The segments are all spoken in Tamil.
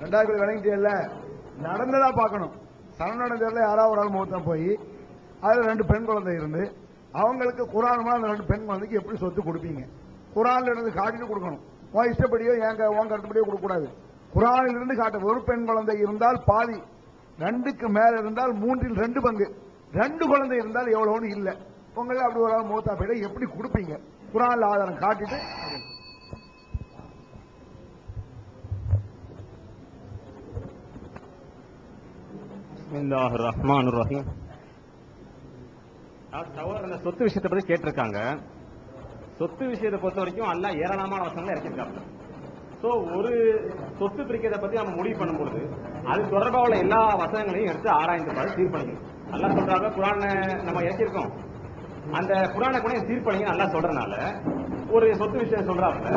ரெண்டாவது விளங்கிட்டே நடந்ததா பார்க்கணும். சரணடைந்த தேர்தலில் யாராவது ஒரு ஆள் முகத்தான் போய் அதில் 2 பெண் குழந்தை இருந்து அவங்களுக்கு குரான் அந்த 2 பெண் குழந்தைக்கு எப்படி சொத்து கொடுப்பீங்க? குரான்ல இருந்து காட்டிட்டு கொடுக்கணும். உன் இஷ்டப்படியோ உன் கருத்துப்படியோ கொடுக்கக்கூடாது. குரானில் இருந்து காட்ட. ஒரு பெண் குழந்தை இருந்தால் பாதி, 2க்கு மேல இருந்தால் 3ல் 2 பங்கு, 2 குழந்தை இருந்தால் எவ்வளவுன்னு இல்லை. உங்களுக்கு அப்படி ஒரு ஆள் மூத்தா போயிட எப்படி கொடுப்பீங்க? குரான்ல ஆதாரம் காட்டிட்டு. சொத்து விஷயத்தை பத்தி கேட்டிருக்காங்க. சொத்து விஷயத்தை பொறுத்த வரைக்கும் அல்லாஹ் ஏராளமான வசனங்களை இறக்கியிருக்காங்க. சோ ஒரு சொத்து பிரிக்கிறத பத்தி நம்ம முடிவு பண்ணும்போது அது தொடர்பாக உள்ள எல்லா வசனங்களையும் எடுத்து ஆராய்ந்து பார்த்து தீர்ப்பளிக்கணும். அல்லாஹ் சொல்றாங்க குர்ஆன் நம்ம இறக்கியிருக்கோம், அந்த குர்ஆனை கூட தீர்ப்பளிங்க நல்லா சொல்றதுனால ஒரு சொத்து விஷயம் சொல்றாங்க.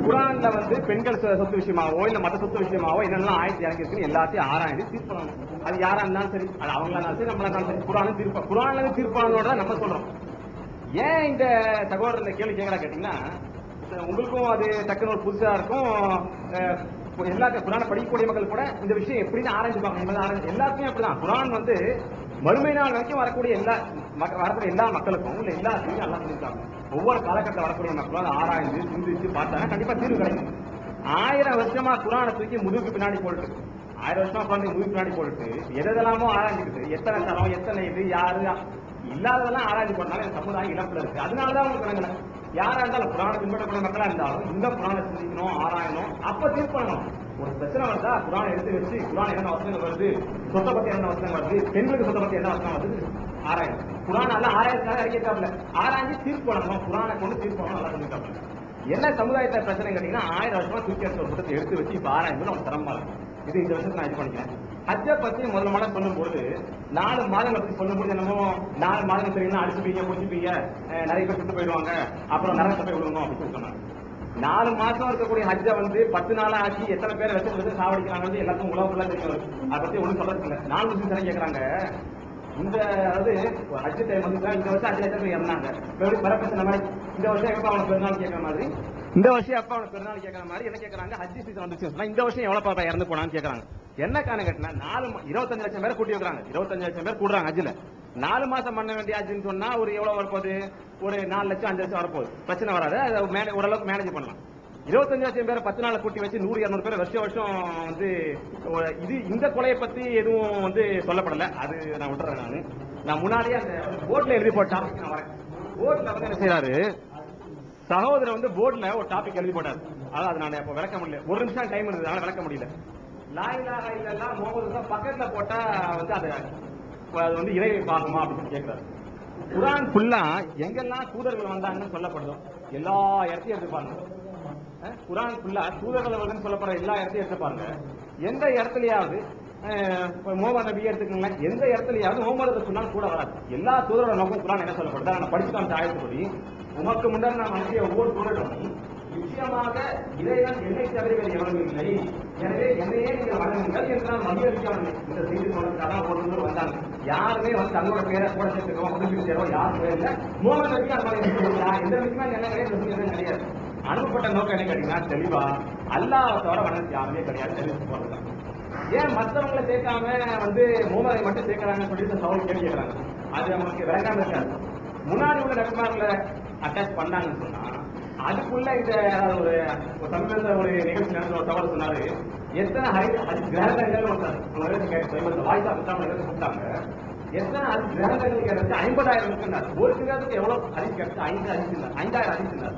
குர்ஆன்ல பெண்கள் சொத்து விஷயமாவோ இல்ல மற்ற சொத்து விஷயமாவோ என்னெல்லாம் ஆயத்து இறங்கிருக்கு எல்லாத்தையும் ஆராய்ந்து தீர்ப்பணும். அது யாரா இருந்தாலும் சரி, அது அவங்களா இருந்தாலும் சரி, நம்மளா இருந்தாலும் சரி, குர்ஆன்ல தீர்ப்பானோட நம்ம சொல்றோம். ஏன் இந்த சகோதரர் இந்த கேள்வி கேட்கறா கேட்டீங்கன்னா, உங்களுக்கும் அது டக்குன்னு ஒரு புதுசா இருக்கும். எல்லா குர்ஆனை படிக்கக்கூடிய மக்கள் கூட இந்த விஷயம் எப்படின்னு ஆராய்ச்சிப்பாங்க. எல்லாத்தையும் அப்படிதான். குர்ஆன் மறுமை நாள் வரைக்கும் வரக்கூடிய எல்லா மக்களுக்கும் இல்ல எல்லாத்தையும் நல்லா சொல்லியிருக்காங்க. ஒவ்வொரு காலகட்டத்தில் வரக்கூடிய மக்களும் அதை ஆராய்ந்து சிந்திச்சு பார்த்தாங்க கண்டிப்பா தீர்வு கிடைக்கும். 1000 வருஷமா குர்ஆனை தூக்கி முதுகுக்கு பின்னாடி போட்டு 1000 வருஷமா குழந்தை முதுகு பின்னாடி போட்டு எதெல்லாமோ ஆராய்ஞ்சிக்கிட்டு எத்தனை தரம் எத்தனை இது யாரு இல்லாததெல்லாம் ஆராய்ச்சி பண்ணாலும் இந்த சமுதாயம் இழப்புல இருக்கு. அதனாலதான் உங்களுக்கு விளங்கல. யாரா இருந்தாலும் குர்ஆனை பின்பற்றக்கூடிய மக்களா இருந்தாலும் இந்த குர்ஆனை சிந்திக்கணும், ஆராயணும், அப்ப தீர்ப்பணும். ஒரு பிரச்சனை வந்தா குர்ஆனை எடுத்து வச்சு குர்ஆன் என்ன வசனங்கள் வருது, சொத்தை பத்தி என்ன வசனம் வருது, பெண்களுக்கு சொத்தை பத்தி என்ன வசனம் வருது ஆராயணும். குர்ஆன் எல்லாம் ஆராய்ச்சிக்காக இறக்கிட்டாப்ல, ஆராய்ச்சி தீர்ப்பணும். குர்ஆனை கொண்டு தீர்ப்பணும் நல்லா சொல்லிட்டாப்ல. என்ன சமுதாயத்தை பிரச்சனை கேட்டீங்கன்னா 1000 வருஷமா தூக்கி எடுத்த ஒரு கூட்டத்தை எடுத்து வச்சு இப்ப ஆராய்ந்து நம்ம சிரமமா இருக்கு. இது இந்த வருஷத்துக்கு நான் இது பண்ணிக்கிறேன். ஹஜ்ஜை பத்தி முதல்ல சொல்லும்போது 4 மாதங்களை பத்தி சொல்லும்போது என்னமோ 4 மாதங்கள் தெரியும்னா அடிச்சுப்பீங்க குடிச்சுப்பீங்க நிறைய பேர் சுட்டு போயிடுவாங்க அப்புறம் நரகத்தை போய் விடுங்க அப்படின்னு சொன்னாங்க. 4 மாசம் இருக்கக்கூடிய ஹஜ்ஜை 10 நாளா ஆச்சு எத்தனை பேர் வச்சு சாவடிக்கிறாங்க எல்லாருக்கும் உலகக்குள்ள தெரியும். அதை பத்தி ஒன்றும் சொல்றது இல்லை. 4 வருஷம் கேட்கறாங்க. இந்த அதாவது ஹஜ் டைம் இந்த வருஷம் 5 லட்சம் பேர் இறந்தாங்க. பரப்பின மாதிரி இந்த வருஷம் எப்ப அவனுக்கு பெருநாள் கேட்கற மாதிரி இந்த வருஷம் எப்ப அவனுக்கு பெருநாள் கேட்கற மாதிரி என்ன கேட்கறாங்க? ஹஜ் சீசன் வந்துச்சு இந்த வருஷம் எவ்வளவு பாப்பா இறந்து போனான்னு கேட்கறாங்க. என்ன காரணம் கேட்டா 25 லட்சம் பேர் கூட்டி வைக்கிறாங்க. 25 லட்சம் பேர் கூடுறாங்க ஹஜ்ல. 4 மாசம் பண்ண வேண்டிய ஹஜ்ன்னு சொன்னா ஒரு எவ்வளவு வரப்போகுது? ஒரு 4 லட்சம் 5 லட்சம் வரப்போகுது. பிரச்சனை வராது. அதை ஓரளவுக்கு மேனேஜ் பண்ணலாம். 25 லட்சம் பேரை 10 நாள் கூட்டி வச்சு 100-200 பேர் வருஷம் இது இந்த கொலையை பத்தி எதுவும் சொல்லப்படல. அது நான் விட்டுறேன். நான் முன்னாடியே அந்த போர்ட்ல எழுதி போட்ட டாபிக் நான் வரேன். போர்ட்ல என்ன செய்யறாரு சகோதரர் போர்ட்ல ஒரு டாபிக் எழுதி போட்டாரு. அதாவது நான் அப்ப விளக்க முடியல, 1 நிமிஷம் டைம் இருந்தது, அதனால விளக்க முடியல. லா இலாஹ இல்லல்லாஹ் முஹம்மது பக்கத்துல போட்டா அது இறை பார்க்குமா அப்படின்னு கேட்கிறாரு. குர்ஆன் ஃபுல்லா எங்கெல்லாம் தூதர்கள் வந்தாங்கன்னு சொல்லப்படுதோ எல்லா இடத்தையும் எடுத்து பாருங்க. குர்ஆன் ஃபுல்லா தூதர்கள் வந்து சொல்லப்படுற எல்லா இடத்தையும் எடுத்து பாருங்க. எந்த இடத்துலயாவது முஹம்மது நபி எடுத்துக்கோங்களேன், எந்த இடத்துலயாவது முஹம்மது சொன்னால் கூட வராது. எல்லா தூதரோட நோக்கம் குர்ஆன் என்ன சொல்லப்படுது நான் படிச்சுட்டு அந்த ஆயத்துப்படி உமக்கு முன்னாடி நான் அனுப்பிய ஒவ்வொரு தூதர்களும் நிச்சயமாக இறைவன் என்னை தவிர வேறு எவரும் இல்லை, எனவே என்னையே நீங்கள் வணங்குங்கள் என்று நான் மகிழ்ச்சியானேன். இந்த செய்தி சொல்றதுக்காக ஒரு வந்தாங்க. யாருமே தங்களோட பேரை கூட சேர்த்துக்கோ முடிவு சேரோ யாருமே இல்லை. முஹம்மது நபி எந்த விஷயமா என்ன கிடையாது. அனுப்பப்பட்ட நோக்கம் என்ன கேட்டீங்கன்னா தெளிவா அல்லாஹ்வை தவிர வணக்கம் யாருமே கிடையாது தெரிவித்து போறதுதான். ஏன் மற்றவங்களை சேர்க்காம முஹம்மதை மட்டும் சேர்க்கிறாங்கன்னு சொல்லி சவால் கேள்வி கேட்கறாங்க. அது அவங்களுக்கு விளங்காம இருக்காது. முன்னாடி உள்ள நபிமார்களை அட்டாச் பண்ணாங்கன்னு சொன்னா அதுக்குள்ள இந்த ஒரு சமீபத்தில் ஒரு நிகழ்ச்சி நடந்த ஒரு சவால் சொன்னாரு. எத்தனை கிரகங்கள் வாய்ஸா கூப்பிட்டாங்க. எத்தனை கிரகங்கள் கிடைச்சு 50,000 இருக்குன்னாரு. ஒரு கிரகத்துக்கு எவ்வளவு அரிசி கிடைச்சு 5,000 அரிசி இருந்தார்.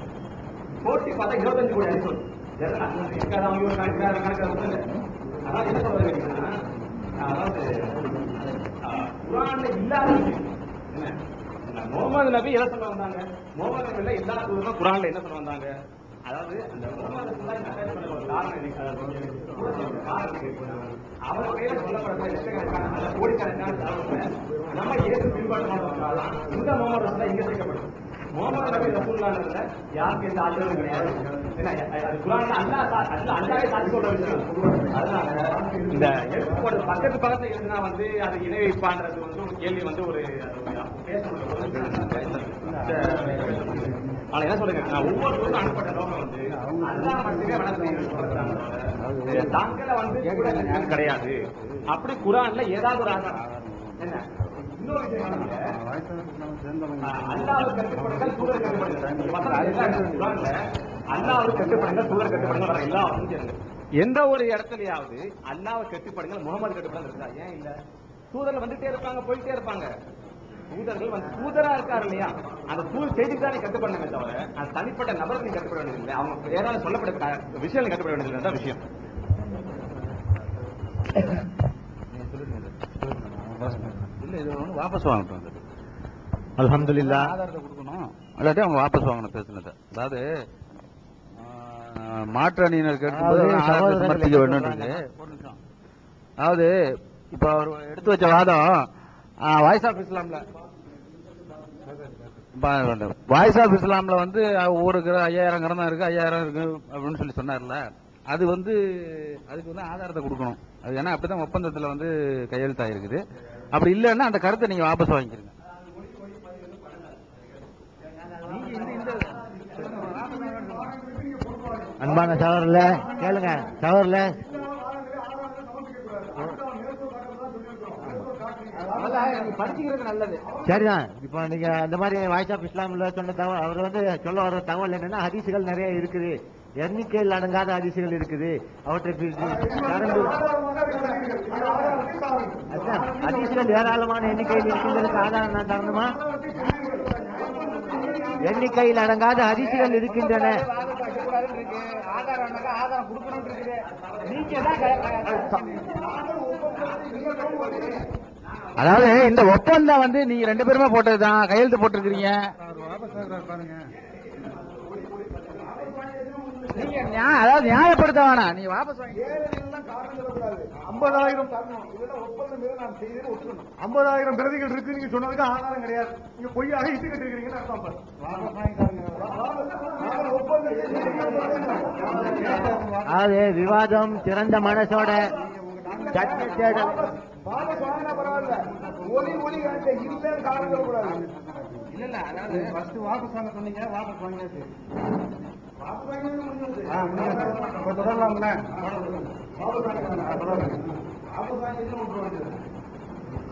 போட்டி பார்த்தா 25 கோடி அரிசி வரும். அதாவது என்ன சொல்றது கேட்டீங்கன்னா, அதாவது குர்ஆன்ல இல்லாத என்ன முஹம்மது நபி என்ன சொல்ல வந்தாங்க? முஹம்மது நபி எல்லா தூதரும் குர்ஆன்ல என்ன சொல்ல வந்தாங்க? அதாவது அந்த முஹம்மது ஒரு காரணம் அவர் பேரை சொல்லப்படுற லட்சக்கணக்கான கோடிக்கணக்கான நம்ம ஏற்று பின்பாடு பண்ணுறதுனால இந்த முஹம்மது இங்க சேர்க்கப்படும். முஹம்மது நபி ரசூலுல்லாஹ்ல யாருக்கு எந்த ஆச்சரியம் கிடையாது. அது குர்ஆன்ல அல்லாஹ் சாட்சி சொல்ற விஷயம். அதனால இந்த பக்கத்துல இருந்தா அது இணை வைப்பான்றது ஒரு கேள்வி ஒரு ஆனா என்ன சொல்லுங்க, ஒவ்வொருத்தரும் அனுப்பப்பட்ட நோக்கம் அல்லாஹ் மட்டுமே வணக்கம் சொல்றாங்க. தாங்களை வந்து கிடையாது. அப்படி குரான்ல ஏதாவது ஒரு ஆதாரம் என்ன? இன்னொரு விஷயம் அல்லாஹ்வுக்கு கட்டுப்படுங்கள், தூதர் கட்டுப்படுங்கள். குரான்ல அல்லாஹ்வுக்கு கட்டுப்படுங்கள், தூதர் கட்டுப்படுங்கள் எல்லா வசனமும் எந்த ஒரு இடத்துலயாவது அல்லாஹ்வை கட்டுப்படுங்கள், முகமது கட்டுப்படுங்கள் இருக்கா? ஏன் இல்ல? தூதர்கள் வந்துட்டே இருப்பாங்க, போயிட்டே இருப்பாங்க. தூதர்கள் வந்து தூதரா இருக்காரு இல்லையா, அந்த தூதர் செய்திக்கு தானே கட்டுப்படுங்க தவிர அந்த தனிப்பட்ட நபருக்கு நீங்க கட்டுப்பட வேண்டியதில்லை, அவங்க ஏதாவது சொல்லப்பட்ட விஷயம் கட்டுப்பட வேண்டியதில்லை தான் விஷயம். இல்ல இது ஒன்று வாபஸ் வாங்கட்டும். அல்ஹம்துலில்லாஹ் ஆதாரத்தை கொடுக்கணும், இல்லாட்டி அவங்க வாபஸ் வாங்கணும் பேசுனதை. அதாவது மாற்று அணியினர் கேட்கும்போது சமர்ப்பிக்க வேண்டும். அதாவது இப்ப அவர் எடுத்து வச்ச வாதம் வாய்ஸ் ஆஃப் இஸ்லாம்ல வந்து ஒவ்வொரு 5000 கிரந்தம் இருக்கு, 5000 இருக்கு அப்படின்னு சொல்லி சொன்னார்ல, அது வந்து அதுக்கு வந்து ஆதாரத்தை கொடுக்கணும். அது ஏன்னா அப்படிதான் ஒப்பந்தத்துல வந்து கையெழுத்தாயிருக்குது. அப்படி இல்லைன்னா அந்த கருத்தை நீங்க வாபஸ் வாங்கிக்கிறீங்க. அன்பான சகோதரர்ல கேளுங்க, சகோதரர்ல படிச்சுக்கிறது நல்லது. சரிதான். இப்போ நீங்க அந்த மாதிரி வாய்ஸ் ஆஃப் இஸ்லாம்ல சொன்ன தகவல், அவர் வந்து சொல்ல வர தகவல் என்னன்னா, ஹதீசுகள் நிறைய இருக்குது, எண்ணிக்கையில் அடங்காத ஹதீசுகள் இருக்குது, அவற்றை ஹதீசுகள் ஏராளமான எண்ணிக்கையில் இருக்கின்றதுக்கு ஆதாரம் நான் தரணுமா? எண்ணிக்கையில் அடங்காத ஹதீசுகள் இருக்கின்றன. அதாவது இந்த ஒப்பந்தம் வந்து நீங்க 2 பேருமே போட்டதுதான், கையெழுத்து போட்டிருக்கிறீங்க. அதாவது நியாயப்படுத்த வேணாம், நீங்க வாபஸ் வாங்கி 50,000 தரணும். இதெல்லாம் ஒப்பந்தம் நான் செய்து ஒத்துக்கணும். 50,000 பிரதிகள் இருக்கு நீங்க சொன்னதுக்கு ஆதாரம் கிடையாது, நீங்க பொய்யாக இட்டு கட்டிருக்கீங்கன்னு அர்த்தம். அது விவாதம் திறந்த மனசோட தேடல். பரவாயில்ல, ஒலி ஒலி இல்ல காரணம் கூடாது. இல்ல அதாவது ஃபர்ஸ்ட் வாபஸ் வாங்க சொன்னீங்க, வாபஸ் வாங்கியாச்சு.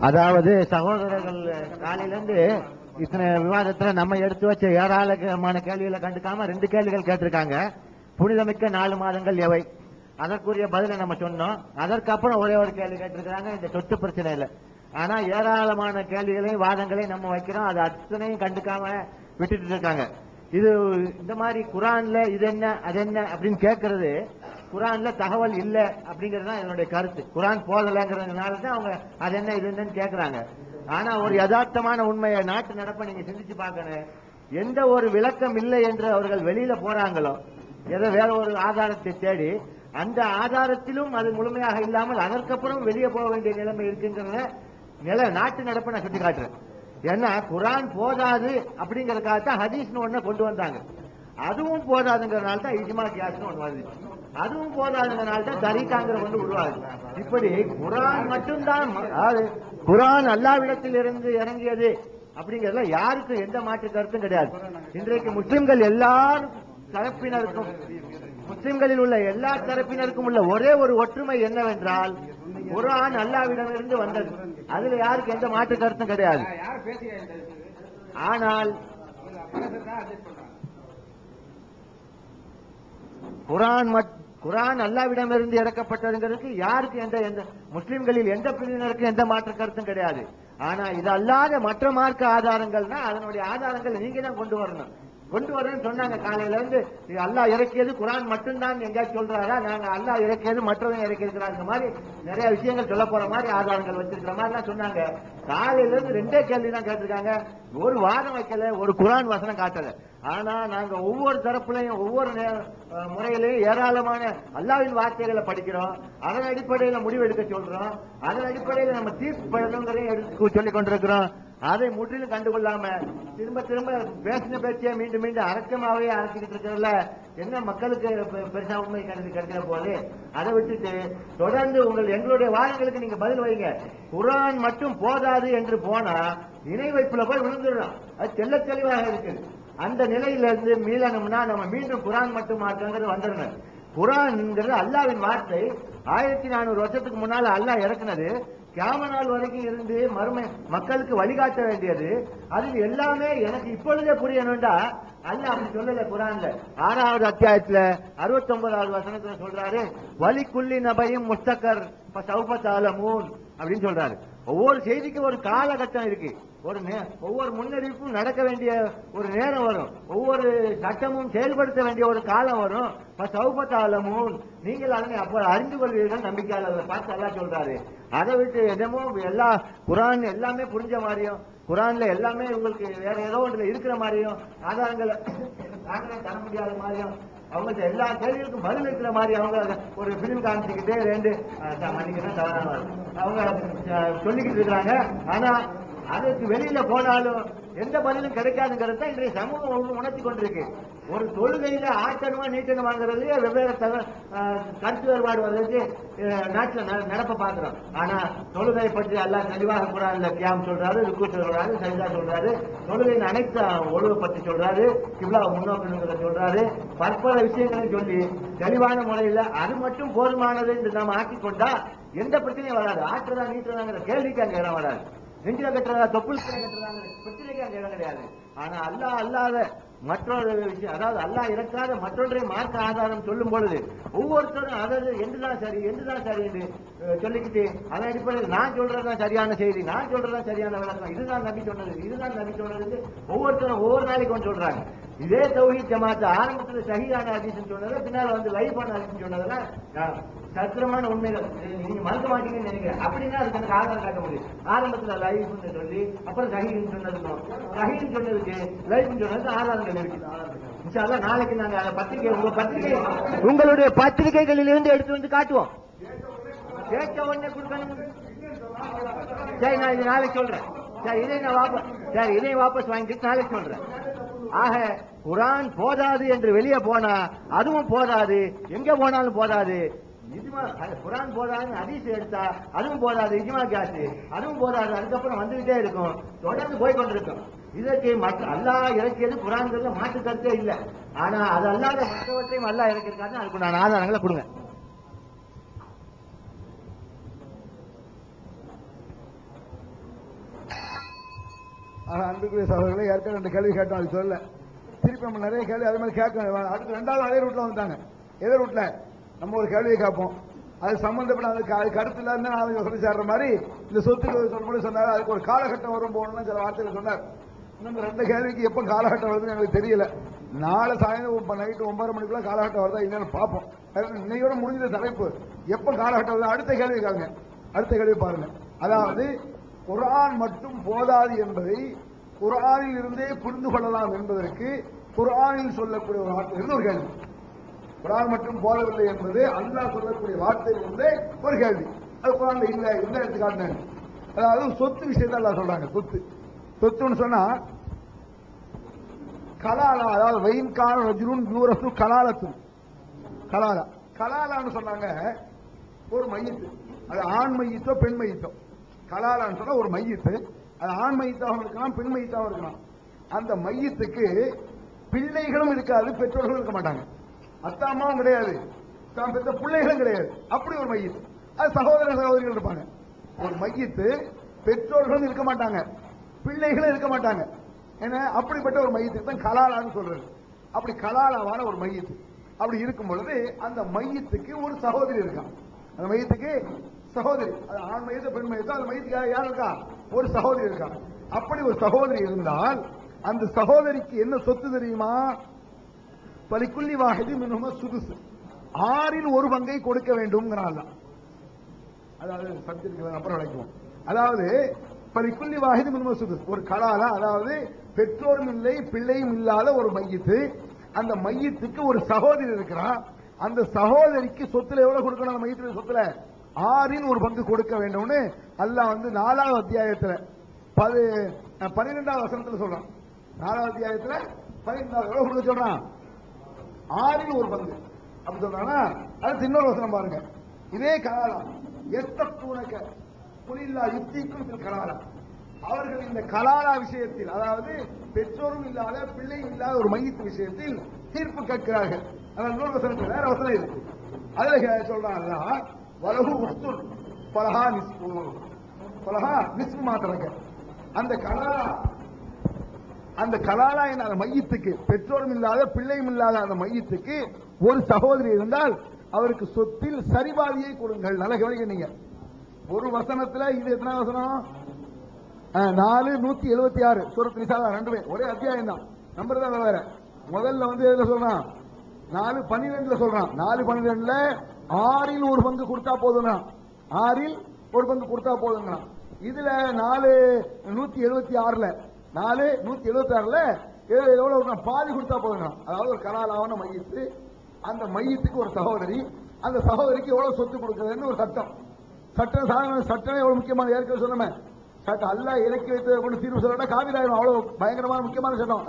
அதாவது சகோதரர்கள் காலையில இருந்து இத்தனை விவாதத்துல நம்ம எடுத்து வச்ச ஏராளமான கேள்விகளை கண்டுக்காம 2 கேள்விகள் கேட்டிருக்காங்க. புனிதமிக்க 4 மாதங்கள் எவை? அதற்குரிய பதிலை நம்ம சொன்னோம். அதற்கப்புறம் ஒரே ஒரு கேள்வி கேட்டிருக்கிறாங்க, இந்த சொத்து பிரச்சனை இல்லை. ஆனா ஏராளமான கேள்விகளையும் வாதங்களையும் நம்ம வைக்கிறோம், அது அத்தனையும் கண்டுக்காம விட்டுட்டு இருக்காங்க. இது இந்த மாதிரி குரான்ல இது என்ன அது என்ன அப்படின்னு கேட்கறது, குரான்ல தகவல் இல்ல அப்படிங்கிறது தான் என்னுடைய கருத்து. குரான் போதலைங்கிறதுனால தான் அவங்க அது என்ன இது என்னன்னு கேட்கறாங்க. ஆனா ஒரு யதார்த்தமான உண்மையை, நாட்டு நடப்பை நீங்க சிந்திச்சு பார்க்கணும். எந்த ஒரு விளக்கம் இல்லை என்று அவர்கள் வெளியில போறாங்களோ, ஏதோ வேற ஒரு ஆதாரத்தை தேடி, அந்த ஆதாரத்திலும் அது முழுமையாக இல்லாமல் அதற்கப்புறம் வெளியே போக வேண்டிய நிலைமை இருக்குங்கிறத நாட்டு நடப்பை நான் சுட்டி காட்டுறேன். ஏன்னா குரான் போதாது அப்படிங்கறதுக்காகத்தான் ஹதீஸ்னு ஒண்ணு கொண்டு வந்தாங்க. அதுவும் போதாதுங்கிறதுனால தான் இஜ்மா கியாஸ்னு ஒண்ணு வருது. அதுவும் போதாதுங்கிறதுனால தான் தரீகாங்கிற ஒன்று உருவாகுது. இப்படி குரான் மட்டும்தான், குரான் அல்லாஹ்விடத்தில் இருந்து இறங்கியது அப்படிங்கறதுல யாருக்கும் எந்த மாற்று கருத்தும் கிடையாது. இன்றைக்கு முஸ்லிம்கள் எல்லாரும் தரப்பினருக்கும், முஸ்லிம்களில் உள்ள எல்லா தரப்பினருக்கும் உள்ள ஒரே ஒரு ஒற்றுமை என்னவென்றால், குர்ஆன் அல்லாஹ்விடமிருந்து வந்தது. அதுல யாருக்கு எந்த மாற்று கருத்தும் கிடையாது. ஆனால் குர்ஆன் அல்லாஹ்விடமிருந்து இறக்கப்பட்டதுங்கிறதுக்கு யாருக்கு எந்த முஸ்லிம்களில் எந்த பிரிவினருக்கும் எந்த மாற்று கருத்தும் கிடையாது. ஆனா இது அல்லாத மற்ற மார்க்க ஆதாரங்கள்னா அதனுடைய ஆதாரங்கள் நீங்க தான் கொண்டு வரணும். கொண்டு வரேன்னு சொன்னாங்க. காலையில இருந்து அல்லாஹ் இறக்கியது குர்ஆன் மட்டும்தான் எங்கேயாச்சும் சொல்றாரா? நாங்க அல்லாஹ் இறக்கியது மற்றவங்க இறக்கி இருக்கிறாங்க மாதிரி நிறைய விஷயங்கள் சொல்ல போற மாதிரி ஆதாரங்கள் வச்சிருக்கிற மாதிரி சொன்னாங்க. காலையில இருந்து 2 கேள்வி தான் கேட்டிருக்காங்க. ஒரு வாதம் வைக்கல, ஒரு குர்ஆன் வசனம் காட்டல. ஆனா நாங்க ஒவ்வொரு தரப்புலையும் ஒவ்வொரு முறையிலையும் ஏராளமான அல்லாஹ்வின் வார்த்தைகளை படிக்கிறோம். அதன் அடிப்படையில முடிவு எடுக்க சொல்றோம். அதன் அடிப்படையில நம்ம தீர்ப்பு பெறணுங்கிறதையும் எடுத்து சொல்லிக் கொண்டிருக்கிறோம். அதை முற்றிலும் கண்டுகொள்ளாம திரும்ப திரும்ப பேசின பேச்சே மீண்டும் மீண்டும் அரக்கமாவே அரசிக்கிட்டு இருக்கிறதுல என்ன மக்களுக்கு பெருசா உண்மை கிடைக்கிற போது அதை விட்டுட்டு தொடர்ந்து எங்களுடைய வாதங்களுக்கு நீங்க பதில் வைங்க. குர்ஆன் மட்டும் போதாது என்று போனா இணை வைப்புல போய் விழுந்துடுறோம். அது தெள்ள தெளிவாக இருக்குது. அந்த நிலையில இருந்து மீளணும்னா நம்ம மீண்டும் குர்ஆன் மட்டும் மாற்றங்கிறது வந்துடணும். குர்ஆன்ங்கிறது அல்லாஹ்வின் வார்த்தை. 1400 வருஷத்துக்கு முன்னால அல்லாஹ் இறக்குனது. கியாம நாள் வரைக்கும் இருந்து மறுமை மக்களுக்கு வழிகாட்ட வேண்டியது. அதில் எல்லாமே எனக்கு இப்பொழுதே புரியணும்டா அல்லாஹ் அப்படி சொல்லல. குர்ஆன்ல 6வது அத்தியாயத்துல 69வது வசனத்துல சொல்றாரு, வலிக்குள்ளி நபையும் முஸ்தகர் சௌபத்தாலமூன் அப்படின்னு சொல்றாரு. ஒவ்வொரு செய்திக்கும் ஒரு காலகட்டம் இருக்கு. ஒவ்வொரு முன்னறிவிப்பும் நடக்க வேண்டிய ஒரு நேரம் வரும். ஒவ்வொரு சட்டமும் செயல்படுத்த வேண்டிய ஒரு காலம் வரும். சௌபத்தாலமூன், நீங்கள் அதனை அப்ப அறிந்து கொள்வீர்கள் நம்பிக்கையாளர்களை பார்த்து அல்லாஹ் சொல்றாரு. அதை விட்டு என்னமோ எல்லா குர்ஆன் எல்லாமே புரிஞ்ச மாதிரியும், குர்ஆன்ல எல்லாமே உங்களுக்கு வேற ஏதோ ஒன்று இருக்கிற மாதிரியும், ஆதாரங்களை தர முடியாத மாதிரியும், அவங்கள்ட்ட எல்லா கேள்விகளுக்கும் பதில் இருக்கிற மாதிரி அவங்க ஒரு பிலிம் காமிச்சுக்கிட்டே மன்னிக்கணும் தவறான அவங்க சொல்லிக்கிட்டு இருக்கிறாங்க. ஆனா அதுக்கு வெளியில போனாலும் எந்த பதிலும் கிடைக்காதுங்கிறது இன்றைய சமூகம் உணர்த்தி கொண்டிருக்கு. ஒரு தொழுகையில ஆட்டணுமா நீட்டணுமாங்கிறது வெவ்வேறு கருத்து வேறுபாடு வர்றதுக்கு நாட்டில் நடப்ப பாக்குறோம். ஆனா தொழுகை பற்றி அல்லாஹ் தெளிவாக குர்ஆன்ல கியாம் சொல்றாரு, ருக்கு சொல்றாரு, சஜ்தா சொல்றாரு, தொழுகையின் அனைத்து ஒழுவை பற்றி சொல்றாரு, கிப்லா முன்னோக்கணுங்கிறத சொல்றாரு, பற்பல விஷயங்களையும் சொல்லி தெளிவான முறையில் அது மட்டும் போதுமானது என்று நாம் ஆக்கிக் கொண்டா எந்த பிரச்சனையும் வராது. ஆற்றுறதா நீட்டுறதாங்கிற கேள்விக்கு அங்க இடம் வராது. நெஞ்சில கட்டுறதா தொப்புள் கட்டுறதாங்க பிரச்சனைக்கு அங்க இடம் கிடையாது. ஆனா அல்லாஹ் அல்லாத மற்றொரு விஷயம், அதாவது அல்லாஹ் இறக்காத மற்றொன்றை மார்க்க ஆதாரம் சொல்லும் பொழுது ஒவ்வொருத்தரும் அதாவது என்றுதான் சரி என்றுதான் சரி என்று சொல்லிக்கிட்டு அதன் அடிப்படையில் நான் சொல்றதுதான் சரியான செய்தி, நான் சொல்றதுதான் சரியான விளக்கம், இதுதான் நம்பி சொன்னது, இதுதான் நம்பி சொன்னது ஒவ்வொருத்தரும் ஒவ்வொரு நாளைக்கு கொண்டு சொல்றாங்க. இதே தௌஹீத் ஜமாத் ஆரம்பத்தில் சஹீஹான ஹதீஸ் சொன்னதை பின்னால் வந்து லைஃபான ஹதீஸ் சொன்னதெல்லாம் சத்திரமான உண்மைகள் நீங்க மறக்க மாட்டீங்கன்னு நினைக்கிறேன். அப்படின்னா அதுக்கு எனக்கு ஆதாரம் காட்ட முடியும். ஆரம்பத்துல லைஃப்னு சொல்லி அப்புறம் சஹீஹ்னு சொன்னதுக்கும் சஹீஹ்னு சொன்னதுக்கு லைஃப்னு சொன்னதுக்கு ஆதாரங்கள் இருக்கு. இன்ஷா அல்லாஹ் நாளைக்கு நாங்க உங்களுடைய பத்திரிகைகளில் இருந்து எடுத்து வந்து காட்டுவோம். கேட்ட உடனே கொடுக்கணும். சரி, நான் இது நாளைக்கு சொல்றேன். சரி, இதை வாபஸ் வாங்கிட்டு நாளைக்கு சொல்றேன். ஆக குர்ஆன் போதாது என்று வெளியே போனா அதுவும் போதாது, எங்க போனாலும் போதாது. குர்ஆன் போதாதுன்னு ஹதீஸ் எடுத்தா அதுவும் போதாது, இஜ்மா கியாஸ் அதுவும் போதாது. அதுக்கப்புறம் வந்துகிட்டே இருக்கும், தொடர்ந்து போய் கொண்டிருக்கும். இதற்கு அல்லாஹ் இறக்கியது குர்ஆன்ல மாற்று கருத்தே இல்லை. ஆனா அது அல்லாத மற்றவற்றையும் அல்லாஹ் இறக்கியிருக்காரு. அதுக்கு நான் ஆதாரங்களை கொடுங்க. அன்புக்குரிய சகோதரர்களை ஏற்கனவே 2 கேள்வி கேட்டோம், அது சொல்ல திருப்பி நம்ம நிறைய கேள்வி அது மாதிரி கேட்கணும். அடுத்து 2வது அதே ரூட்ல வந்துட்டாங்க. எதே ரூட்ல நம்ம ஒரு கேள்வியை கேட்போம், அது சம்பந்தப்பட்ட அது கருத்து இல்லாத சொல்லி சேர்ற மாதிரி இந்த சொத்துக்கு சொல்லும்போது சொன்னார். அதுக்கு ஒரு காலகட்டம் வரும் போகணும்னு சில வார்த்தைகள் சொன்னார். நம்ம 2 கேள்விக்கு எப்ப காலகட்டம் வருதுன்னு எங்களுக்கு தெரியல. நாளை சாயந்தரம் நைட்டு 9:30 மணிக்குள்ள காலகட்டம் வருதா இல்லைன்னு பார்ப்போம். இன்னையோட முடிஞ்ச தலைப்பு எப்ப காலகட்டம் வருது அடுத்த கேள்வி காங்க. அடுத்த கேள்வி பாருங்க. அதாவது குர்ஆன் மட்டும் போதாது என்பதை குர்ஆனில் இருந்தே புரிந்து கொள்ளலாம் என்பதற்கு குர்ஆனில் சொல்லக்கூடிய ஒரு வார்த்தை ஒரு கேள்வி. குர்ஆன் மட்டும் போதவில்லை என்பது அல்லாஹ் சொல்லக்கூடிய வார்த்தையில் இருந்தே ஒரு கேள்வி. அது குர்ஆன்ல இல்ல எந்த எடுத்துக்காட்டினேன். அதாவது சொத்து விஷயத்தை அல்லாஹ் சொல்றாங்க. சொத்துன்னு சொன்னா கலாலா, அதாவது வெயின்கான ரஜுலுன் யூரசு கலாலத்து கலாலா கலாலான்னு சொன்னாங்க. ஒரு மையத்து, அது ஆண் மையத்தோ பெண் மையத்தோ. கலாலான்னு சொன்னா ஒரு மையத்து, அது ஆண் மையத்தாகவும் இருக்கலாம் பெண் மையத்தாகவும் இருக்கலாம். அந்த மையத்துக்கு பிள்ளைகளும் இருக்காது, பெற்றோர்களும் இருக்க மாட்டாங்க. அத்தா அம்மாவும் கிடையாது, தான் பெற்ற பிள்ளைகளும் கிடையாது. அப்படி ஒரு மையத்து, அது சகோதர சகோதரிகள் இருப்பாங்க. ஒரு மையத்து பெற்றோர்களும் இருக்க மாட்டாங்க, பிள்ளைகளும் இருக்க மாட்டாங்க. ஏன்னா அப்படிப்பட்ட ஒரு மையத்துக்கு தான் கலாலான்னு சொல்றது. அப்படி கலாலாவான ஒரு மையத்து அப்படி இருக்கும் பொழுது அந்த மையத்துக்கு ஒரு சகோதரி இருக்கான். அந்த மையத்துக்கு சகோதரி, அது ஆண் மையத்தோ பெண் மையத்தோ அந்த மையத்துக்கு யார் இருக்கா? ஒரு சகோதரி இருக்கா. அப்படி ஒரு சகோதரி இருந்தால் அந்த சகோதரிக்கு என்ன சொத்து தெரியுமா? பலிக்குள்ளி வாஹிதி மின்ஹுமா சுதுஸ், 6இல் 1 பங்கை கொடுக்க வேண்டும். அதாவது சப்ஜெக்ட் அப்புறம் விளக்குவோம். அதாவது பலிக்குள்ளி வாஹிதி மின்ஹுமா சுதுஸ், ஒரு கலாலா, அதாவது பெற்றோரும் இல்லை பிள்ளையும் இல்லாத ஒரு மையத்து. அந்த மையத்துக்கு ஒரு சகோதரி இருக்கிறான். அந்த சகோதரிக்கு சொத்துல எவ்வளவு கொடுக்கணும்? அந்த மையத்துக்கு சொத்துல 6இல் 1 பங்கு கொடுக்க வேண்டும்னு அல்லாஹ் 4வது அத்தியாயத்துல 12வது வசனத்துல சொல்றான். 4வது அத்தியாயத்துல 12வது எவ்வளவு கொடுக்க சொல்றான்? 6இல் 1 பங்கு அப்படி சொல்றானா? அடுத்து இன்னொரு வசனம் பாருங்க. இதே கலாலா எத்தூனக்க புலில்லா யுத்திக்கும் கலாலா, அவர்கள் இந்த கலாலா விஷயத்தில், அதாவது பெற்றோரும் இல்லாத பிள்ளையும் இல்லாத ஒரு மையத்து விஷயத்தில் தீர்ப்பு கேட்கிறார்கள். அதான் இன்னொரு வசனத்துல வேற வசனம் இருக்கு. அதுல சொல்றான் வலகு உஸ்துல் பலஹா நிஸ்பு பலஹா நிஸ்பு மாத்திரங்க. அந்த கலாலா என்ற அந்த மையத்துக்கு, பெற்றோரும் இல்லாத பிள்ளையும் இல்லாத அந்த மையத்துக்கு ஒரு சகோதரி இருந்தால் அவருக்கு சொத்தில் சரிபாதியை கொடுங்கள். நல்ல கவனிக்க. ஒரு வசனத்துல இது எத்தனை வசனம்? 476 சூரத் நிசா, ரெண்டுமே ஒரே அத்தியாயம் தான், நம்பர் தான் வேற. முதல்ல எதுல சொல்றான்? 4:12 சொல்றான். 4:12 6 ஒரு பங்கு கொடுத்தா போதும், 6 ஒரு பங்கு கொடுத்தா போதுங்க. இதுல 476 எவ்வளவு? பாதி கொடுத்தா போதுங்க. அதாவது ஒரு கலாலாவன மையத்து, அந்த மையத்துக்கு ஒரு சகோதரி, அந்த சகோதரிக்கு எவ்வளவு சொத்து கொடுக்குறதுன்னு ஒரு சட்டம். சட்டம் எவ்வளவு முக்கியமான, ஏற்கனவே சொன்னமே சட்டம் அல்ல இறக்கி வைத்து கொண்டு தீர்வு சொல்ல காவிராயிரம். அவ்வளவு பயங்கரமான முக்கியமான சட்டம்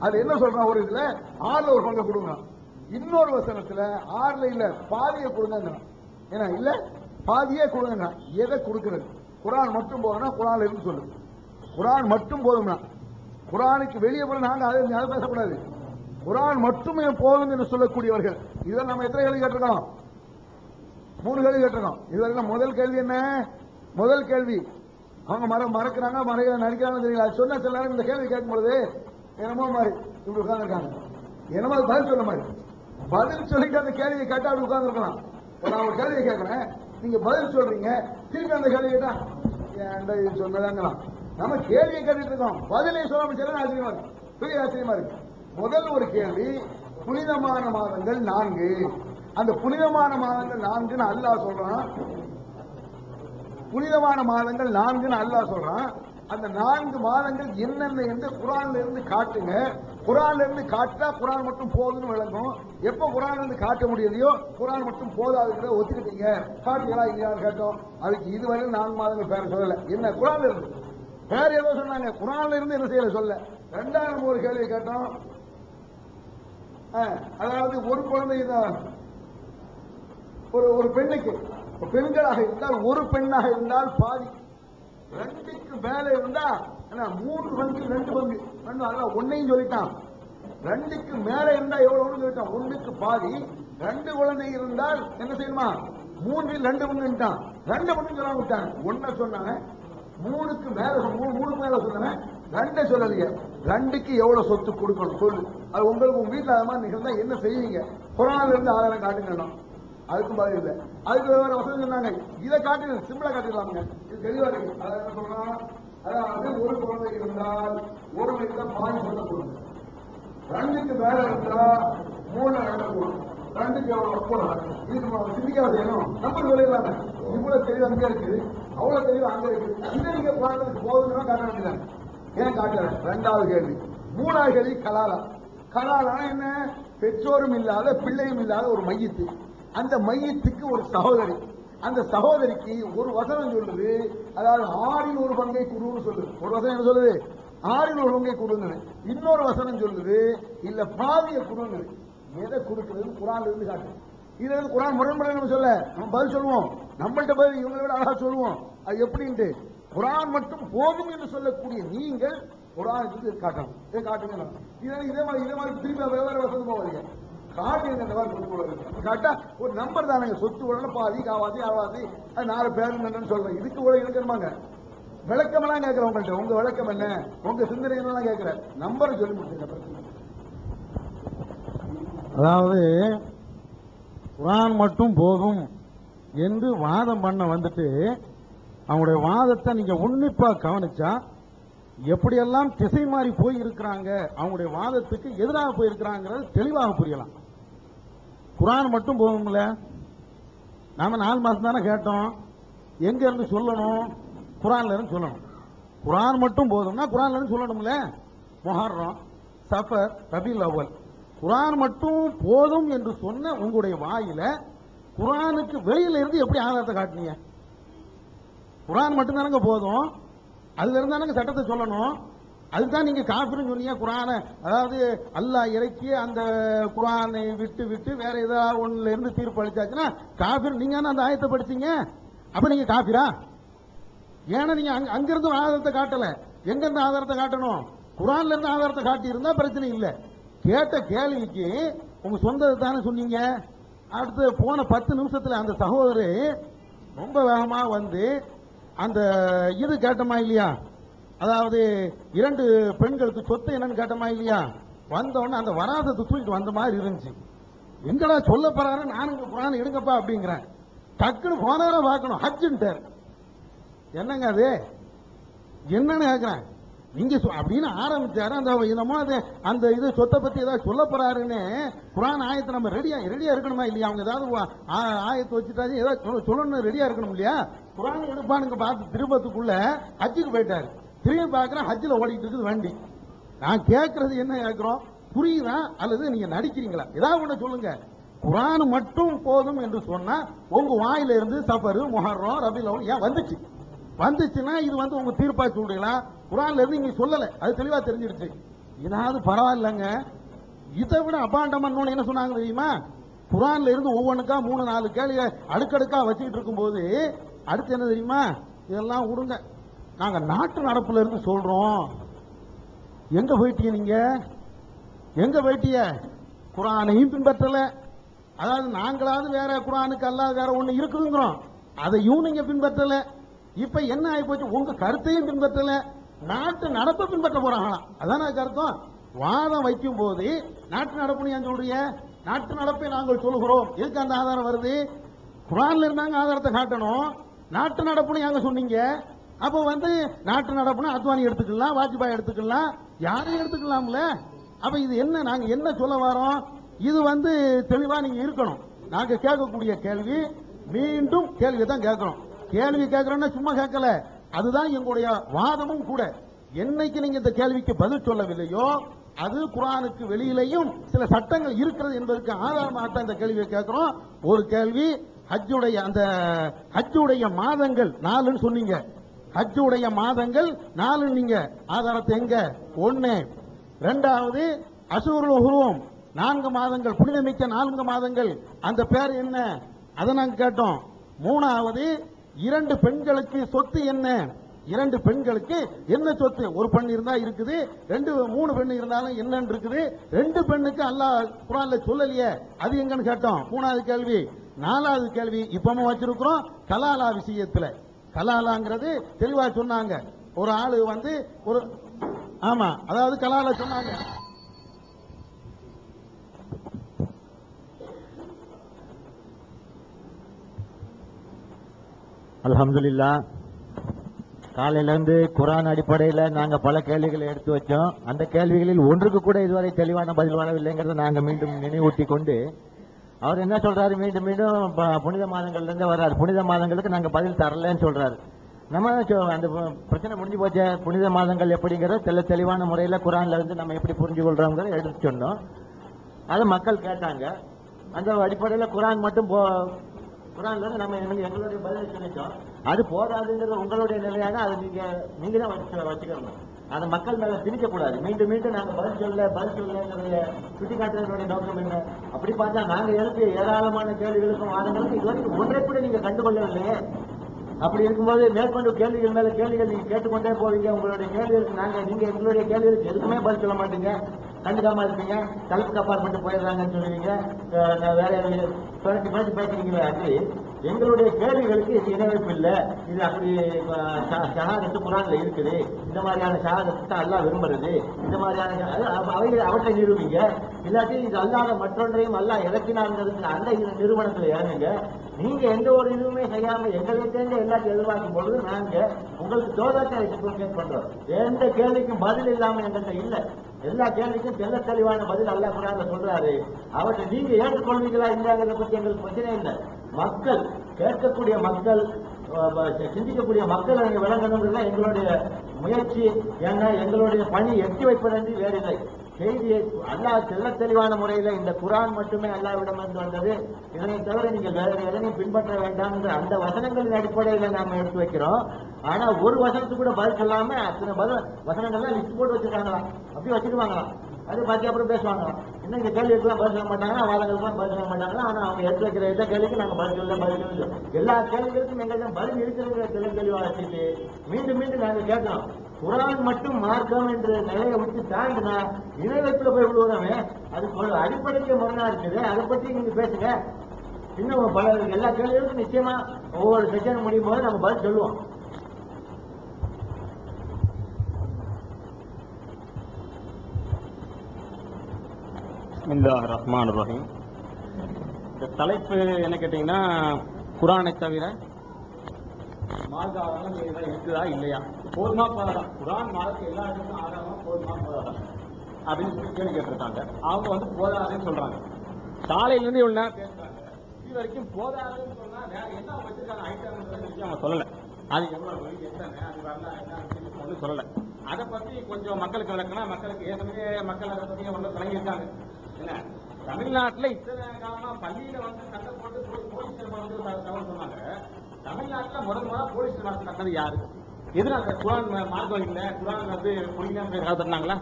அது என்ன சொல்றான்? ஒரு இதுல 6 ஒரு பங்கு கொடுங்க, இன்னொரு வசனத்துல 6 இல்ல பாதியை கொடுங்க. ஏன்னா இல்ல பாதியே கொடுங்க. எதை கொடுக்கிறது? குரான் மட்டும் போதும்னா குரான் இருந்து சொல்லு. குரான் மட்டும் போதும்னா, குரானுக்கு வெளியே போல நாங்க அதை பேசக்கூடாது. குரான் மட்டுமே போதும் என்று சொல்லக்கூடியவர்கள். இதை நம்ம எத்தனை கேள்வி கேட்டிருக்கோம்? 3 கேள்வி கேட்டிருக்கோம். இதுவரைக்கும் முதல் கேள்வி என்ன? முதல் கேள்வி அவங்க மறக்கிறாங்க, நடிக்கிறாங்க தெரியல. சொன்ன சில நேரம் இந்த கேள்வி கேட்கும் பொழுது என்னமோ மாதிரி இப்படி உட்கார்ந்துருக்காங்க, என்னமோ பதில் சொல்ல மாதிரி. பதில் சொல்லிட்டு அந்த கேள்வியை கேட்டா அப்படி உட்கார்ந்து இருக்கலாம். நான் ஒரு கேள்வியை கேட்கிறேன், நீங்க பதில் சொல்றீங்க, திருப்பி அந்த கேள்வி கேட்டா ஏன்டா இது சொன்னதாங்கலாம். நம்ம கேள்வியை கேட்டுட்டு இருக்கோம், பதிலை சொல்லாம ஆச்சரியமா இருக்கு, பெரிய ஆச்சரியமா இருக்கு. முதல் ஒரு கேள்வி, புனிதமான மாதங்கள் 4. அந்த புனிதமான மாதங்கள் 4ன்னு அல்லாஹ் சொல்றான். புனிதமான மாதங்கள் 4ன்னு அல்லாஹ் சொல்றான். அந்த 4 மாதங்கள் என்னென்ன என்று குரான்ல இருந்து காட்டுங்க. குரான்ல இருந்து காட்டா குரான் மட்டும் போதுன்னு விளங்கும். எப்ப குரான்ல இருந்து காட்ட முடியலையோ குரான் மட்டும் போதாதுங்கிறத ஒத்துக்கிட்டீங்க. காட்டுகளா இல்லையான்னு கேட்டோம். அதுக்கு இதுவரை 4 மாதங்கள் பேர சொல்லல. என்ன குரான்ல இருந்து வேற ஏதோ சொன்னாங்க, குரான்ல இருந்து என்ன செய்யல சொல்ல. 2வது ஒரு கேள்வி கேட்டோம். அதாவது ஒரு குழந்தை ஒரு பெண்ணுக்கு, பெண்களாக இருந்தால் ஒரு பெண்ணாக இருந்தால் பாதி, 2க்கு மேல இருந்தா 3 பங்கு 2 பங்கு, ஒன்னையும் சொல்லிட்டான். 2க்கு மேல இருந்தா எவ்வளவு சொல்லிட்டான், 1க்கு பாதி. 2 குழந்தை இருந்தால் என்ன செய்யணுமா, 3ல் 2 பங்குட்டான். 2 பங்கு சொல்ல விட்டாங்க. 1 சொன்னாங்க, 3க்கு மேல 3 மேல சொன்னாங்க, 2 சொல்லலையே. 2க்கு எவ்வளவு சொத்து கொடுக்கணும் சொல்லு. அது உங்களுக்கு உங்க வீட்டுல அது மாதிரி நிகழ்ந்தா என்ன செய்வீங்க? குரான்ல இருந்து ஆதாரம் காட்டுங்க. அதுக்கும் பதில் இல்லை. அதுக்கு வேற வசதி சொன்னாங்க, இதை காட்டு சிம்பிளா காட்டிடலாமுங்க, இது தெளிவா இருக்கு. அதாவது என்ன சொல்றான், அதாவது ஒரு குழந்தை இருந்தால் ஒரு வயசுல பாதி சொல்ல கொடுங்க, 2க்கு மேல இருந்தா 3 2 கொடுங்க, 2க்கு எவ்வளவு போடலாம். இது சிந்திக்காத செய்யணும். நம்பர் விளையாடாங்க. இவ்வளவு தெளிவு அங்க இருக்குது, அவ்வளவு தெளிவு அங்க இருக்கு. இதை நீங்க குழந்தைக்கு போதுன்னா காட்ட வேண்டியதான். ஏன் காட்டுற? 2வது கேள்வி. 3வது கேள்வி கலாலா. கலாலா என்ன? பெற்றோரும் இல்லாத பிள்ளையும் இல்லாத ஒரு மையத்து, அந்த மையத்துக்கு ஒரு சகோதரி, அந்த சகோதரிக்கு ஒரு வசனம் சொல்லுது, அதாவது 6ல் ஒரு பங்கை கொடுன்னு சொல்லுது. ஒரு வசனம் என்ன சொல்லுது? 6ல் ஒரு பங்கை கொடுங்க. இன்னொரு வசனம் சொல்லுது இல்ல பாதியை கொடுங்க. எதை கொடுக்கிறது குரான்ல இருந்து காட்டு. இதுல இருந்து குரான் முரண்பட நம்ம சொல்ல, நம்ம பதில் சொல்லுவோம். நம்மள்ட்ட பதில் இவங்களை விட அழகா சொல்லுவோம். அது எப்படின்ட்டு குரான் மட்டும் போதும் என்று சொல்லக்கூடிய நீங்கள் குரான் காட்டணும். இதை காட்டுங்க. இதே மாதிரி திருப்பி வெவ்வேறு வசனம் போவாங்க. காட்டா ஒரு நம்பர் தானுங்க. சொத்து உடனே பாதி காவாதி ஆவாதி 4 பேர் சொல்றேன். இதுக்கு கூட இருக்கணுமாங்க. விளக்கம் எல்லாம் கேட்கிறேன் உங்கள்கிட்ட. உங்க விளக்கம் என்ன, உங்க சிந்தனை எல்லாம் கேட்கிறேன். நம்பரை சொல்லி முடிச்சுங்க. அதாவது குரான் மட்டும் போதும் என்று வாதம் பண்ண வந்துட்டு அவங்களுடைய வாதத்தை நீங்க உன்னிப்பா கவனிச்சா எப்படியெல்லாம் திசை மாறி போய் இருக்கிறாங்க, அவங்களுடைய வாதத்துக்கு எதிராக போயிருக்கிறாங்கிறது தெளிவாக புரியலாம். குரான் மட்டும் போகும்ல, நாம 4 மாசம் தானே கேட்டோம். எங்க இருந்து சொல்லணும்? குரான்ல இருந்து சொல்லணும். குரான் மட்டும் போதும்னா குரான்ல இருந்து சொல்லணும்ல. முஹர்ரம், சஃபர், ரபீல் அவ்வல், குரான் மட்டும் போதும் என்று சொன்ன உங்களுடைய வாயில குரானுக்கு வெளியில இருந்து எப்படி ஆதாரத்தை காட்டினீங்க? குரான் மட்டும் தானங்க போதும், அதுல இருந்தானங்க சட்டத்தை சொல்லணும். அதுதான் நீங்க காஃபிர்னு சொன்னீங்க. குரானை, அதாவது அல்லாஹ் இறக்கிய அந்த குரானை விட்டு வேற ஏதாவது ஒண்ணுல இருந்து தீர்ப்பு அளிச்சாச்சுன்னா காஃபிர். நீங்க அந்த ஆயத்தை படிச்சீங்க, அப்ப நீங்க காஃபிரா? ஏன்னா நீங்க அங்கிருந்து ஆதாரத்தை காட்டல. எங்க இருந்து ஆதாரத்தை காட்டணும்? குரான்ல இருந்து ஆதாரத்தை காட்டி இருந்தா பிரச்சனை இல்லை. கேட்ட கேள்விக்கு உங்க சொந்தத்தை தானே சொன்னீங்க. அடுத்து போன 10 நிமிஷத்துல அந்த சகோதரி ரொம்ப வேகமா வந்து அந்த இது கேட்டமா இல்லையா, அதாவது 2 பெண்களுக்கு சொத்து என்னன்னு கேட்டமா இல்லையா, வந்தோடனே அந்த வராதத்தை தூக்கிட்டு வந்த மாதிரி இருந்துச்சு. எங்கடா சொல்ல போறாரு, நானுங்க குரான் எடுங்கப்பா அப்படிங்கிறேன். டக்குன்னு போனவரை பார்க்கணும், ஹஜ்ஜுன்ட்டார். என்னங்க அது என்னன்னு கேட்கிறேன். நீங்க அப்படின்னு ஆரம்பிச்சாரு. அந்த என்னமோ அந்த இது சொத்தை பத்தி ஏதாவது சொல்ல போறாருன்னு குரான் ஆயத்தை நம்ம ரெடியா இருக்கணுமா இல்லையா? அவங்க ஏதாவது ஆயத்தை வச்சுட்டாரு, ஏதாவது சொல்லணும், ரெடியா இருக்கணும் இல்லையா? குரான் எடுப்பானுங்க பார்த்து திருப்பத்துக்குள்ள ஹஜ்ஜுக்கு போயிட்டாரு. திரும்பி பார்க்கிறேன் ஹஜ்ஜில் ஓடிட்டு இருக்குது வண்டி. நான் கேட்கறது என்ன கேட்கிறோம், புரியுதா அல்லது நீங்க நடிக்கிறீங்களா? ஏதாவது ஒண்ணு சொல்லுங்க. குரான் மட்டும் போதும் என்று சொன்னா உங்க வாயில இருந்து சஃபரு, முஹர்ரம், ரபீஉல் அவ்வல் ஏன் வந்துச்சுன்னா இது வந்து உங்க தீர்ப்பா சொல்றீங்களா? குரான்ல இருந்து நீங்க சொல்லல, அது தெளிவா தெரிஞ்சிருச்சு. ஏதாவது பரவாயில்லைங்க. இதை விட அபாண்டமா என்ன சொன்னாங்க தெரியுமா? குரான்ல இருந்து ஒவ்வொன்றுக்கா 3-4 கேள்வி அடுக்கடுக்கா வச்சுக்கிட்டு இருக்கும்போது அடுத்து என்ன தெரியுமா, இதெல்லாம் விடுங்க, நாங்க நாட்டு நடப்புல இருந்து சொல்றோம். எங்க போயிட்டீங்க நீங்க? எங்க போயிட்டீங்க? குரானையும் பின்பற்றல. அதாவது நாங்களாவது வேற குரானுக்கு அல்லாத வேற ஒண்ணு இருக்குதுங்கிறோம், அதையும் நீங்க பின்பற்றல. இப்ப என்ன ஆகி போச்சு, உங்க கருத்தையும் பின்பற்றல, நாட்டு நடப்பை பின்பற்ற போறாங்களாம். அதான கருத்தம். வாதம் வைக்கும் போது நாட்டு நடப்பு ஏன் சொல்றீங்க? நாட்டு நடப்பை நாங்கள் சொல்லுகிறோம். எதுக்கு அந்த ஆதாரம் வருது? குரான்ல இருந்தாங்க ஆதாரத்தை காட்டணும். நாட்டு நடப்புன்னு யாங்க சொன்னீங்க? அப்ப வந்து நாட்டு நடப்புன்னு அத்வானி எடுத்துக்கலாம், வாஜ்பாய் எடுத்துக்கலாம், யாரையும் எடுத்துக்கலாம்ல. அப்ப இது என்ன, நாங்க என்ன சொல்ல வரோம்? இது வந்து தெளிவா நீங்க இருக்கணும். நாங்க கேட்கக்கூடிய கேள்வி மீண்டும் கேள்வி தான் கேட்கிறோம். கேள்வி கேட்கிறோம்னா சும்மா கேட்கல, அதுதான் எங்களுடைய வாதமும் கூட. என்னைக்கு நீங்க இந்த கேள்விக்கு பதில் சொல்லவில்லையோ அது குரானுக்கு வெளியிலையும் சில சட்டங்கள் இருக்கிறது என்பதற்கு ஆதாரமாக தான் இந்த கேள்வியை கேட்கிறோம். ஒரு கேள்வி, ஹஜ்ஜுடைய மாதங்கள் 4ன்னு சொன்னீங்க. ஹஜ்ஜுடைய மாதங்கள் 4 நீங்க ஆதாரத்தை எங்க? 1. 2வது அஷூருல் ஹுரும் 4 மாதங்கள், புனிதமிக்க 4 மாதங்கள், அந்த பேர் என்ன? அதை நாங்க கேட்டோம். 3வது 2 பெண்களுக்கு சொத்து என்ன? 2 பெண்களுக்கு என்ன சொத்து? ஒரு பெண் இருந்தா இருக்குது, 3 பெண் இருந்தாலும் என்னன்னு இருக்குது. 2 பெண்ணுக்கு அல்லாஹ் குர்ஆன்ல சொல்லலையே, அது எங்கன்னு கேட்டோம். 3வது கேள்வி. 4வது கேள்வி இப்பவும் வச்சிருக்கிறோம், கலாலா விஷயத்துல. கலாலாங்கிறது தெளிவா சொன்னாங்க. ஒரு ஆளு வந்து ஒரு ஆமா, அதாவது கலாலா சொன்னாங்க. அல்ஹம்துலில்லாஹ். காலையில இருந்து குர்ஆன் அடிப்படையில் நாங்க பல கேள்விகளை எடுத்து வச்சோம். அந்த கேள்விகளில் ஒன்றுக்கு கூட இதுவரை தெளிவான பதில் வரவில்லைங்கிறத நாங்க மீண்டும் நினைவூட்டி கொண்டு, அவர் என்ன சொல்றாரு, மீண்டும் புனித மாதங்கள்ல இருந்து வர்றாரு. புனித மாதங்களுக்கு நாங்க பதில் தரலன்னு சொல்றாரு. நம்ம அந்த பிரச்சனை முடிஞ்சு போச்ச. புனித மாதங்கள் எப்படிங்கிறத தெளிவான முறையில் குர்ஆன்ல இருந்து நம்ம எப்படி புரிஞ்சு கொள்றோங்கிறத எடுத்து சொன்னோம். அதை மக்கள் கேட்டாங்க. அந்த அடிப்படையில் குர்ஆன் மட்டும் குர்ஆன்ல இருந்து நம்ம எங்களுடைய பதிலை சொல்லிட்டோம். அது போதாதுங்கிறது உங்களுடைய நிலையாக அதை நீங்க தான் வச்சுக்கணும். அதை மக்கள் மேல திணிக்க கூடாது. மீண்டும் நாங்க பதில் சொல்லுங்கிறத சுட்டி காட்டுறதுடைய நோக்கம் என்ன? அப்படி பார்த்தா நாங்க எழுப்பிய ஏராளமான கேள்விகளுக்கும் வாதங்களுக்கும் இதுவரைக்கும் ஒன்றை கூட நீங்க கண்டுகொள்ளவில்லையே. அப்படி இருக்கும்போது மேற்கொண்டு கேள்விகள் மேல கேள்விகள் நீங்க கேட்டுக்கொண்டே போவீங்க. உங்களுடைய கேள்விகளுக்கு நீங்க எங்களுடைய கேள்விகளுக்கு எதுக்குமே பதில் சொல்ல மாட்டீங்க, கண்டுக்காம இருப்பீங்க, தலைப்புக்கு அப்பாற்பட்டு போயிடுறாங்கன்னு சொல்லுவீங்க, வேற பேசி பேசுறீங்களே. அது எங்களுடைய கேள்விகளுக்கு இது இணைப்பு இல்லை. இது அப்படி ஷஹாதத்து குர்ஆன்ல இருக்குது, இந்த மாதிரியான ஷஹாதத்து தான் அல்லாஹ் விரும்புறது, இந்த மாதிரியான அவற்றை நிரூபிங்க. இல்லாட்டி இது அல்லாத மற்றொன்றையும் அல்லாஹ் இறக்கினாங்கிறது அந்த நிறுவனத்தில் இறங்குங்க. நீங்க எந்த ஒரு இதுவுமே செய்யாம எங்களை சேர்ந்து எல்லாத்தையும் எதிர்பார்க்கும் பொழுது நாங்க உங்களுக்கு தோதத்தை ரெஸ்பான்ஸ் பண்றோம். எந்த கேள்விக்கும் பதில் இல்லாம எங்கள்கிட்ட இல்ல. எல்லா கேள்விக்கும் தெல்ல தெளிவான பதில் அல்லாஹ் குர்ஆன்ல சொல்றாரு. அவற்றை நீங்க ஏற்றுக்கொள்வீங்களா இல்லையாங்கிறத பத்தி எங்களுக்கு பிரச்சனை இல்லை. மக்கள் கேட்கக்கூடிய மக்கள், சிந்திக்கக்கூடிய மக்கள் அங்கே விளங்கணுங்கிறத எங்களுடைய முயற்சி. ஏன்னா எங்களுடைய பணி எட்டி வைப்பதன்றி வேறில்லை. செய்தியை அல்லாஹ் தெல்ல தெளிவான முறையில் இந்த குர்ஆன் மட்டுமே அல்லாஹ்விடமிருந்து வந்தது, இதனை தவிர நீங்கள் வேற எதனையும் பின்பற்ற வேண்டாம் என்ற அந்த வசனங்களின் அடிப்படையில் நாம எடுத்து வைக்கிறோம். ஆனா ஒரு வசனத்துக்கு கூட பதில் சொல்லாம அத்தனை வசனங்கள்லாம் லிஸ்ட் போட்டு வச்சிருக்காங்களாம், அப்படி வச்சுக்குவாங்களாம். அது பார்த்து அப்புறம் பேசுவாங்களாம். இன்னும் இந்த கேள்விக்கெல்லாம் பதில் சொல்ல மாட்டாங்கன்னா, வாதங்களுக்குலாம் பதில் சொல்ல மாட்டாங்களா. ஆனா அவங்க எடுத்து வைக்கிற எந்த கேள்விக்கு நாங்க பதில் சொல்ல எல்லா கேள்விகளுக்கும் எங்களுக்கு பதில் இருக்கிற தெளிவாக வச்சுட்டு மீண்டும் நாங்க கேட்கணும். குரான் மட்டும் மார்க்கம் என்ற நிலையை விட்டு தாண்டினா இணை வைப்புல போய் விடுவோமே, அதுக்கு ஒரு அடிப்படைக்கு முரணா இருக்குது. அதை பத்தி நீங்க பேசுங்க. இன்னும் பல எல்லா கேள்விகளுக்கும் நிச்சயமா ஒவ்வொரு செஷன் முடியும் போது நம்ம பதில் சொல்லுவோம். பிஸ்மில்லாஹிர் ரஹ்மானிர் ரஹீம். இந்த தலைப்பு என்ன கேட்டீங்கன்னா, குரானை தவிர மார்க்க ஆதாரம் இருக்குதா இல்லையா, போதுமா போதாதா, குரான் மார்க்க எல்லா இடத்துக்கும் ஆதாரமும் போதுமா போதாதா அப்படின்னு சொல்லி கேள்வி கேட்டிருக்காங்க. அவங்க வந்து போதாதுன்னு சொல்றாங்க. காலையிலிருந்து இவ்வளவு நேரம் பேசுறாங்க, இது வரைக்கும் போதாதுன்னு சொன்னா வேற என்ன வச்சிருக்காங்க ஐட்டம் அவங்க சொல்லல. அது எவ்வளவு எத்தனை அது வரலாம் என்ன ஒன்றும் சொல்லல. அதை பத்தி கொஞ்சம் மக்களுக்கு விளக்குனா, மக்களுக்கு ஏற்கனவே மக்கள் அதை பத்தி ஒன்றும் தொடங்கியிருக்காங்க. என்ன தமிழ்நாட்டில் இத்தனை காலமா பள்ளியில வந்து சட்டம் போட்டு போலீஸ் வந்து தகவல் சொன்னாங்க. தமிழ்நாட்டில் முதல் போலீஸ் நடத்த நடந்தது யாரு? எதுனால குரான் மார்க்கம் இல்லை, குரான் வந்து பொய்லாம் பேர் தட்டினாங்களா?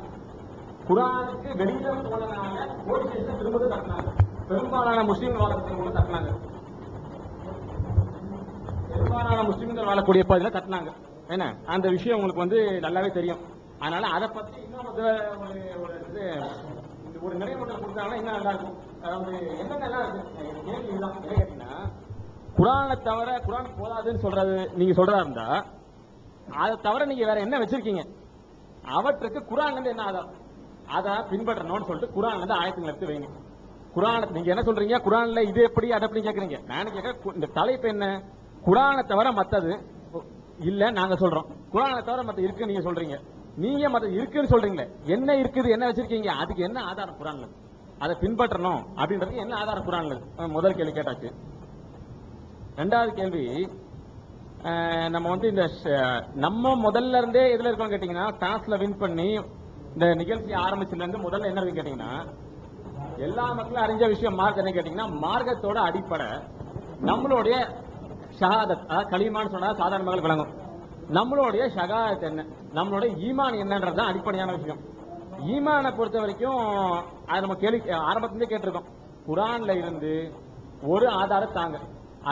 குரானுக்கு வெளியில போனதுனால போலீஸ் ஸ்டேஷன் திரும்ப தட்டினாங்க. பெரும்பாலான முஸ்லீம்கள் வாழக்கூடிய தட்டினாங்க. பெரும்பாலான முஸ்லீம்கள் வாழக்கூடிய பகுதியில் தட்டினாங்க. என்ன அந்த விஷயம் உங்களுக்கு வந்து நல்லாவே தெரியும். அதனால அதை பத்தி இன்னும் ஒரு நடைமுறை கொடுத்தாங்கன்னா இன்னும் நல்லா இருக்கும். அதாவது என்னென்ன இருக்கு கேள்வி இதுதான். என்ன கேட்டீங்கன்னா, குரானை தவிர குரான் போதாதுன்னு சொல்றது நீங்க சொல்றதா இருந்தா, அதை தவிர நீங்க வேற என்ன வச்சிருக்கீங்க? அவற்றுக்கு குரான்ல இருந்து என்ன ஆதாரம், அதை பின்பற்றணும்னு சொல்லிட்டு குரான்ல இருந்து ஆயத்துங்களை எடுத்து வைங்க. குரான் நீங்க என்ன சொல்றீங்க, குரான்ல இது எப்படி அதை எப்படி கேட்கறீங்க? நான் கேட்க இந்த தலைப்பு என்ன, குரானை தவிர மத்தது இல்ல நாங்க சொல்றோம், குரானை தவிர மத்த இருக்கு நீங்க சொல்றீங்க. நீங்க மத்த இருக்குன்னு சொல்றீங்களே, என்ன இருக்குது என்ன வச்சிருக்கீங்க, அதுக்கு என்ன ஆதாரம் குரான்ல, அதை பின்பற்றணும் அப்படின்றதுக்கு என்ன ஆதாரம் குரான்ல? முதல் கேள்வி கேட்டாச்சு. ரெண்டாவது கேள்வி, நம்ம வந்து இந்த நம்ம முதல்ல இருந்தே எதுல இருக்கோம் கேட்டீங்கன்னா, டாஸ்ல வின் பண்ணி இந்த நிகழ்ச்சி ஆரம்பிச்சதுல இருந்து முதல்ல என்ன இருக்கு கேட்டீங்கன்னா, எல்லா மக்களும் அறிஞ்ச விஷயம் மார்க் என்ன கேட்டீங்கன்னா, மார்க்கத்தோட அடிப்படை நம்மளுடைய ஷஹாதத், அதாவது களிமான்னு சொன்னா சாதாரண மக்கள் விளங்கும். நம்மளுடைய ஷஹாதத் என்ன, நம்மளுடைய ஈமான் என்னன்றதுதான் அடிப்படையான விஷயம். ஈமானை பொறுத்த வரைக்கும் அது நம்ம கேள்வி ஆரம்பத்திலே கேட்டிருக்கோம். குரான்ல இருந்து ஒரு ஆதாரம் தாங்க,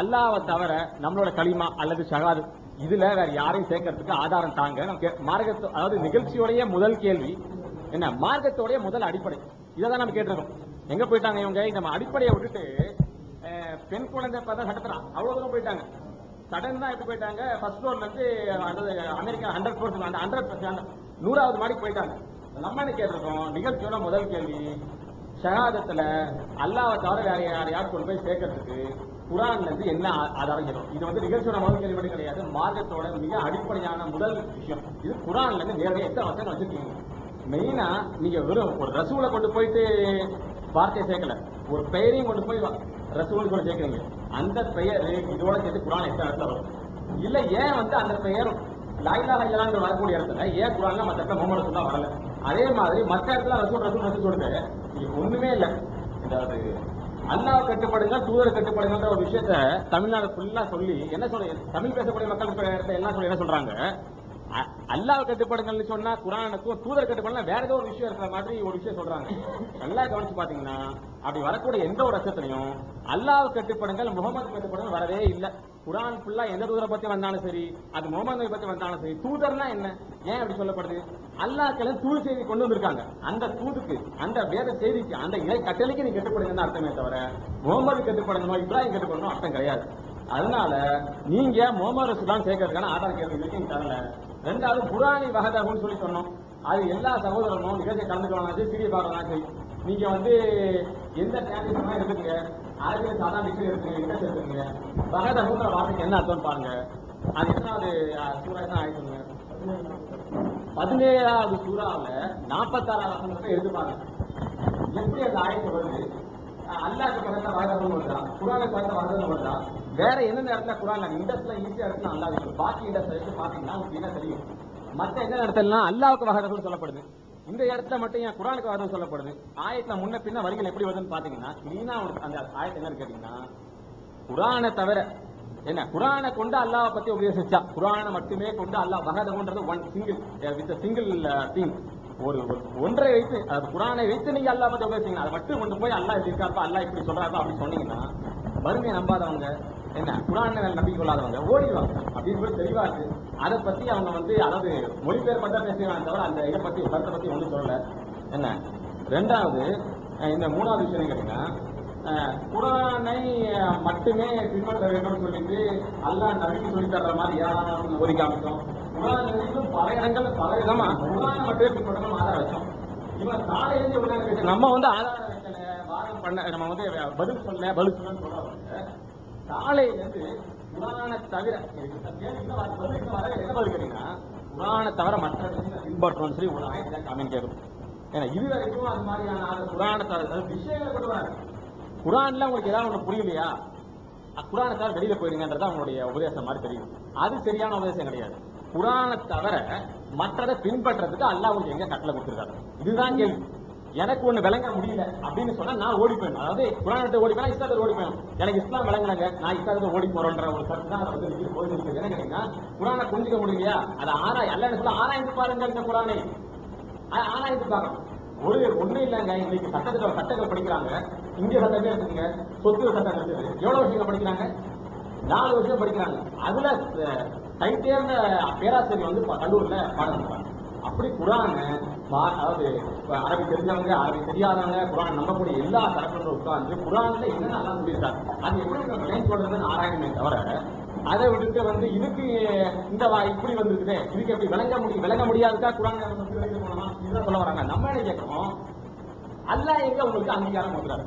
அல்லாஹ்வை தவிர நம்மளோட களிமா அல்லது ஷஹாதத் இதுல வேற யாரையும் சேர்க்கறதுக்கு ஆதாரம் தாங்க. மார்க்கத்தோ அதாவது நிகழ்ச்சியோடைய முதல் கேள்வி என்ன, மார்க்கத்தோடைய முதல் அடிப்படை இதான் நம்ம கேட்டிருக்கோம். எங்க போயிட்டாங்க இவங்க, நம்ம அடிப்படையை விட்டுட்டு பெண் குழந்தை பார்த்தா சட்டத்துறான் அவ்வளவு தூரம் போயிட்டாங்க. சடன் தான் எப்படி போயிட்டாங்க, ஃபர்ஸ்ட் ஃப்ளோர்ல இருந்து அமெரிக்கா 100% அந்த 100% 100வது மாடிக்கு போயிட்டாங்க. நம்ம என்ன கேட்டிருக்கோம், நிகழ்ச்சியோட முதல் கேள்வி, ஷஹாதத்துல அல்லாஹ்வை தவிர வேற யாரையாவது கொண்டு போய் சேர்க்கறதுக்கு குரான்ல இருந்து என்ன ஆதாரம் கேட்கும். இது வந்து நிகழ்ச்சியோட முதல் கேள்வி மட்டும் கிடையாது, மார்க்கத்தோட மிக அடிப்படையான முதல் விஷயம். இது குரான்ல இருந்து நேரடியாக எத்தனை வசனம் வச்சிருக்கீங்க. மெயினா நீங்க வெறும் ஒரு ரசூலை கொண்டு போயிட்டு வார்த்தையை சேர்க்கல, ஒரு பெயரையும் கொண்டு போய் ரசூல் கூட சேர்க்கிறீங்க. அந்த பெயர் இதோட சேர்த்து குரான் எத்தனை இடத்துல வரும் இல்ல, ஏன் வந்து அந்த பெயர் லா இலாஹா இல்லல்லாஹ் வரக்கூடிய இடத்துல ஏன் குரான்ல மற்ற இடத்துல முஹம்மது ரசூலுல்லாஹ் வரல? அதே மாதிரி மற்ற இடத்துல ரசூல் ரசூல் ரசூல் சொல்லிட்டு ஒண்ணுமே இல்லை. அதாவது அல்லாஹ் கட்டுப்படுங்க தூதர் கட்டுப்படுங்கிற ஒரு விஷயத்த தமிழ்நாடு ஃபுல்லா சொல்லி என்ன சொல்ல, தமிழ் பேசக்கூடிய மக்கள் எல்லாம் சொல்லி என்ன சொல்றாங்க, அல்லாஹ் கட்டுப்படுங்கன்னு சொன்னா குரானுக்கும் தூதர் கட்டுப்படுனா வேற ஏதோ ஒரு விஷயம் இருக்கிற மாதிரி ஒரு விஷயம் சொல்றாங்க. நல்லா கவனிச்சு பாத்தீங்கன்னா அப்படி வரக்கூடிய எந்த ஒரு அச்சத்திலையும் அல்லாஹ் கட்டுப்படுங்கள் முகமது கட்டுப்படுங்கள் வரவே இல்லை. குரான் ஃபுல்லா எந்த தூதரை பத்தி வந்தாலும் சரி, அது முகமது பத்தி வந்தாலும் சரி, தூதர்னா என்ன, ஏன் அப்படி சொல்லப்படுது? அல்லாஹ்க்கள் தூது செய்தி கொண்டு வந்திருக்காங்க, அந்த தூதுக்கு அந்த வேத செய்திக்கு அந்த இறை கட்டளைக்கு நீ கட்டுப்படுங்கன்னு அர்த்தமே தவிர முகமது கட்டுப்படுங்கணும் இப்ராஹிம் கட்டுப்படணும் அர்த்தம் கிடையாது. அதனால நீங்க முகமது ரசூலுல்லாஹ் சேர்க்கறதுக்கான ஆதார கேள்வி வரைக்கும் தரல. ரெண்டாவது குரானி வஹதஹுன்னு சொல்லி சொன்னோம், அது எல்லா சகோதரனும் நிகழ்ச்சியை கலந்துக்கலாம், சீரிய பார்க்கலாம். சரி, நீங்க வந்து எந்த டிரான்ஸ்லேஷன் எடுத்துக்கங்க, அரபியில் சாதாரண டிகிரி எடுத்துங்க, இங்கிலீஷ் எடுத்துக்கங்க. வஹதஹுன்ற வார்த்தைக்கு என்ன அர்த்தம் பாருங்க. அது எத்தனாவது சூரா தான் ஆயிடுங்க, 17வது சூறாவில் 46வது வசனத்தை எடுத்து பாருங்க. எப்படி அந்த ஆயத்து வருது, அல்லாஹ்க்கு பக்கத்துல வஹதஹுன்னு வருதா, குரானுக்கு பக்கத்துல வஹதஹுன்னு வருதா, வேற எந்தெந்த இடத்துல குரான்ல இண்டஸ்ட்ல ஈஸியா இருக்கு அல்லாஹ் இருக்கு, பாக்கி இண்டஸ்ட்ல எடுத்து பாத்தீங்கன்னா உங்களுக்கு என்ன தெரியும். மற்ற எந்த இடத்துலாம் அல்லாஹ்வுக்கு வஹதஹுன்னு சொல்லப்படுது, இந்த இடத்துல மட்டும் ஏன் குரானுக்கு வஹதஹு சொல்லப்படுது? ஆயத்துல முன்ன பின்ன வரிகள் எப்படி வருதுன்னு பாத்தீங்கன்னா கிளீனா அந்த ஆயத்து என்ன கேட்டீங்கன்னா, குரானை தவிர என்ன, குரானை கொண்டு அல்லாஹ்வை பத்தி உபதேசிச்சா, குரானை மட்டுமே கொண்டு அல்லாஹ் வஹதஹுன்றது one single with single thing, ஒரு ஒன்றை வைத்து அது குரானை வைத்து நீங்க அல்லாஹ் பத்தி உபதேசிங்க, அதை மட்டும் கொண்டு போய் அல்லாஹ் இப்படி இருக்காப்பா அல்லாஹ் இப்படி சொல்றாப்பா அப்படி சொன்னீங்கன்னா வறுமையை நம்பாதவங்க என்ன குரான் நம்பிக்கை கொள்ளாதவங்க ஓடிடுவாங்க அப்படின்னு சொல்லி தெளிவா இருக்கு. அதை பத்தி அவங்க வந்து அதாவது மொழிபெயர்ப்பு தான் பேசுறாங்க தவிர அந்த இதை பத்தி கருத்தை பத்தி ஒன்றும் சொல்லல. என்ன ரெண்டாவது இந்த மூணாவது விஷயம் கேட்டீங்கன்னா குரானை மட்டுமே பின்பற்ற வேண்டும் சொல்லிட்டு அல்லாஹ் நபிக்கு சொல்லி தர்ற மாதிரி ஏராளமான ஓதி காமிச்சோம். குரான் பல இடங்கள் பல விதமா குரானை மட்டுமே பின்பற்றணும் ஆதாரம் வச்சோம். இவன் காலையிலேருந்து நம்ம வந்து ஆதாரம் வைக்கல வாதம் பண்ண நம்ம வந்து பதில் சொல்லணும்னு சொல்றவங்க காலையிலேருந்து குரானை தவிர என்ன பதில் கேட்டீங்கன்னா குரானை தவிர மற்ற பின்பற்றணும்னு சொல்லி ஒரு ஆயிரத்தி கமெண்ட் கேட்கும். ஏன்னா இது வரைக்கும் அது மாதிரியான குரானை தவிர விஷயங்களை கொண்டு வராங்க. குரான்ல உங்களுக்கு ஏதாவது ஒண்ணு புரியலையா குரானை தவிர வெளியில போயிருங்கன்றதா அவங்களுடைய உபதேசம் மாதிரி தெரியும். அது சரியான உபதேசம் கிடையாது. குரானை தவிர மற்றதை பின்பற்றதுக்கு அல்லாஹ் உங்களுக்கு எங்க கட்டளை கொடுத்திருக்காரு? இதுதான் கேள்வி. எனக்கு ஒண்ணு விளங்க முடியல அப்படின்னு சொன்னா நான் ஓடி போயிடும். அதாவது குரானத்தை ஓடி போனா இஸ்லாத்தை ஓடி போயிடும். எனக்கு இஸ்லாம் விளங்கினாங்க நான் இஸ்லாத்தை ஓடி போறோன்ற ஒரு கருத்து தான் வந்து போயிருக்கு. என்ன கேட்டீங்கன்னா குரானை புரிஞ்சுக்க முடியலையா அதை எல்லாம் சொல்ல ஆராய்ந்து பாருங்க. இந்த குரானை ஆராய்ந்து பாருங்க. ஒண்ணு இல்லைங்க. இன்னைக்கு சட்டங்கள் படிக்கிறாங்க. இந்திய சட்டமே இருக்குங்க. சொத்து சட்டம் இருக்குது. எவ்வளவு வருஷம் படிக்கிறாங்க? 4 வருஷம் படிக்கிறாங்க. அதுல கைத்தேர்ந்த பேராசிரியர் வந்து கல்லூரில பாடம் கொடுப்பாங்க. அப்படி குரான் அதாவது அரபி தெரிஞ்சவங்க அரபி தெரியாதவங்க குரான் நம்பக்கூடிய எல்லா தரப்பினரும் உட்கார்ந்து குரான்ல என்ன நல்லா சொல்லியிருக்காங்க அது எப்படி நம்ம விளையாண்டு சொல்றதுன்னு ஆராயணுமே தவிர அதை விட்டுட்டு வந்து இதுக்கு இந்த இப்படி வந்துருக்குது இதுக்கு எப்படி விளங்க முடியாதுக்கா குரான் இதுதான் சொல்ல வராங்க. நம்ம என்ன கேட்கிறோம் அல்லாஹ் எங்க உங்களுக்கு அங்கீகாரம் கொடுக்குறாரு?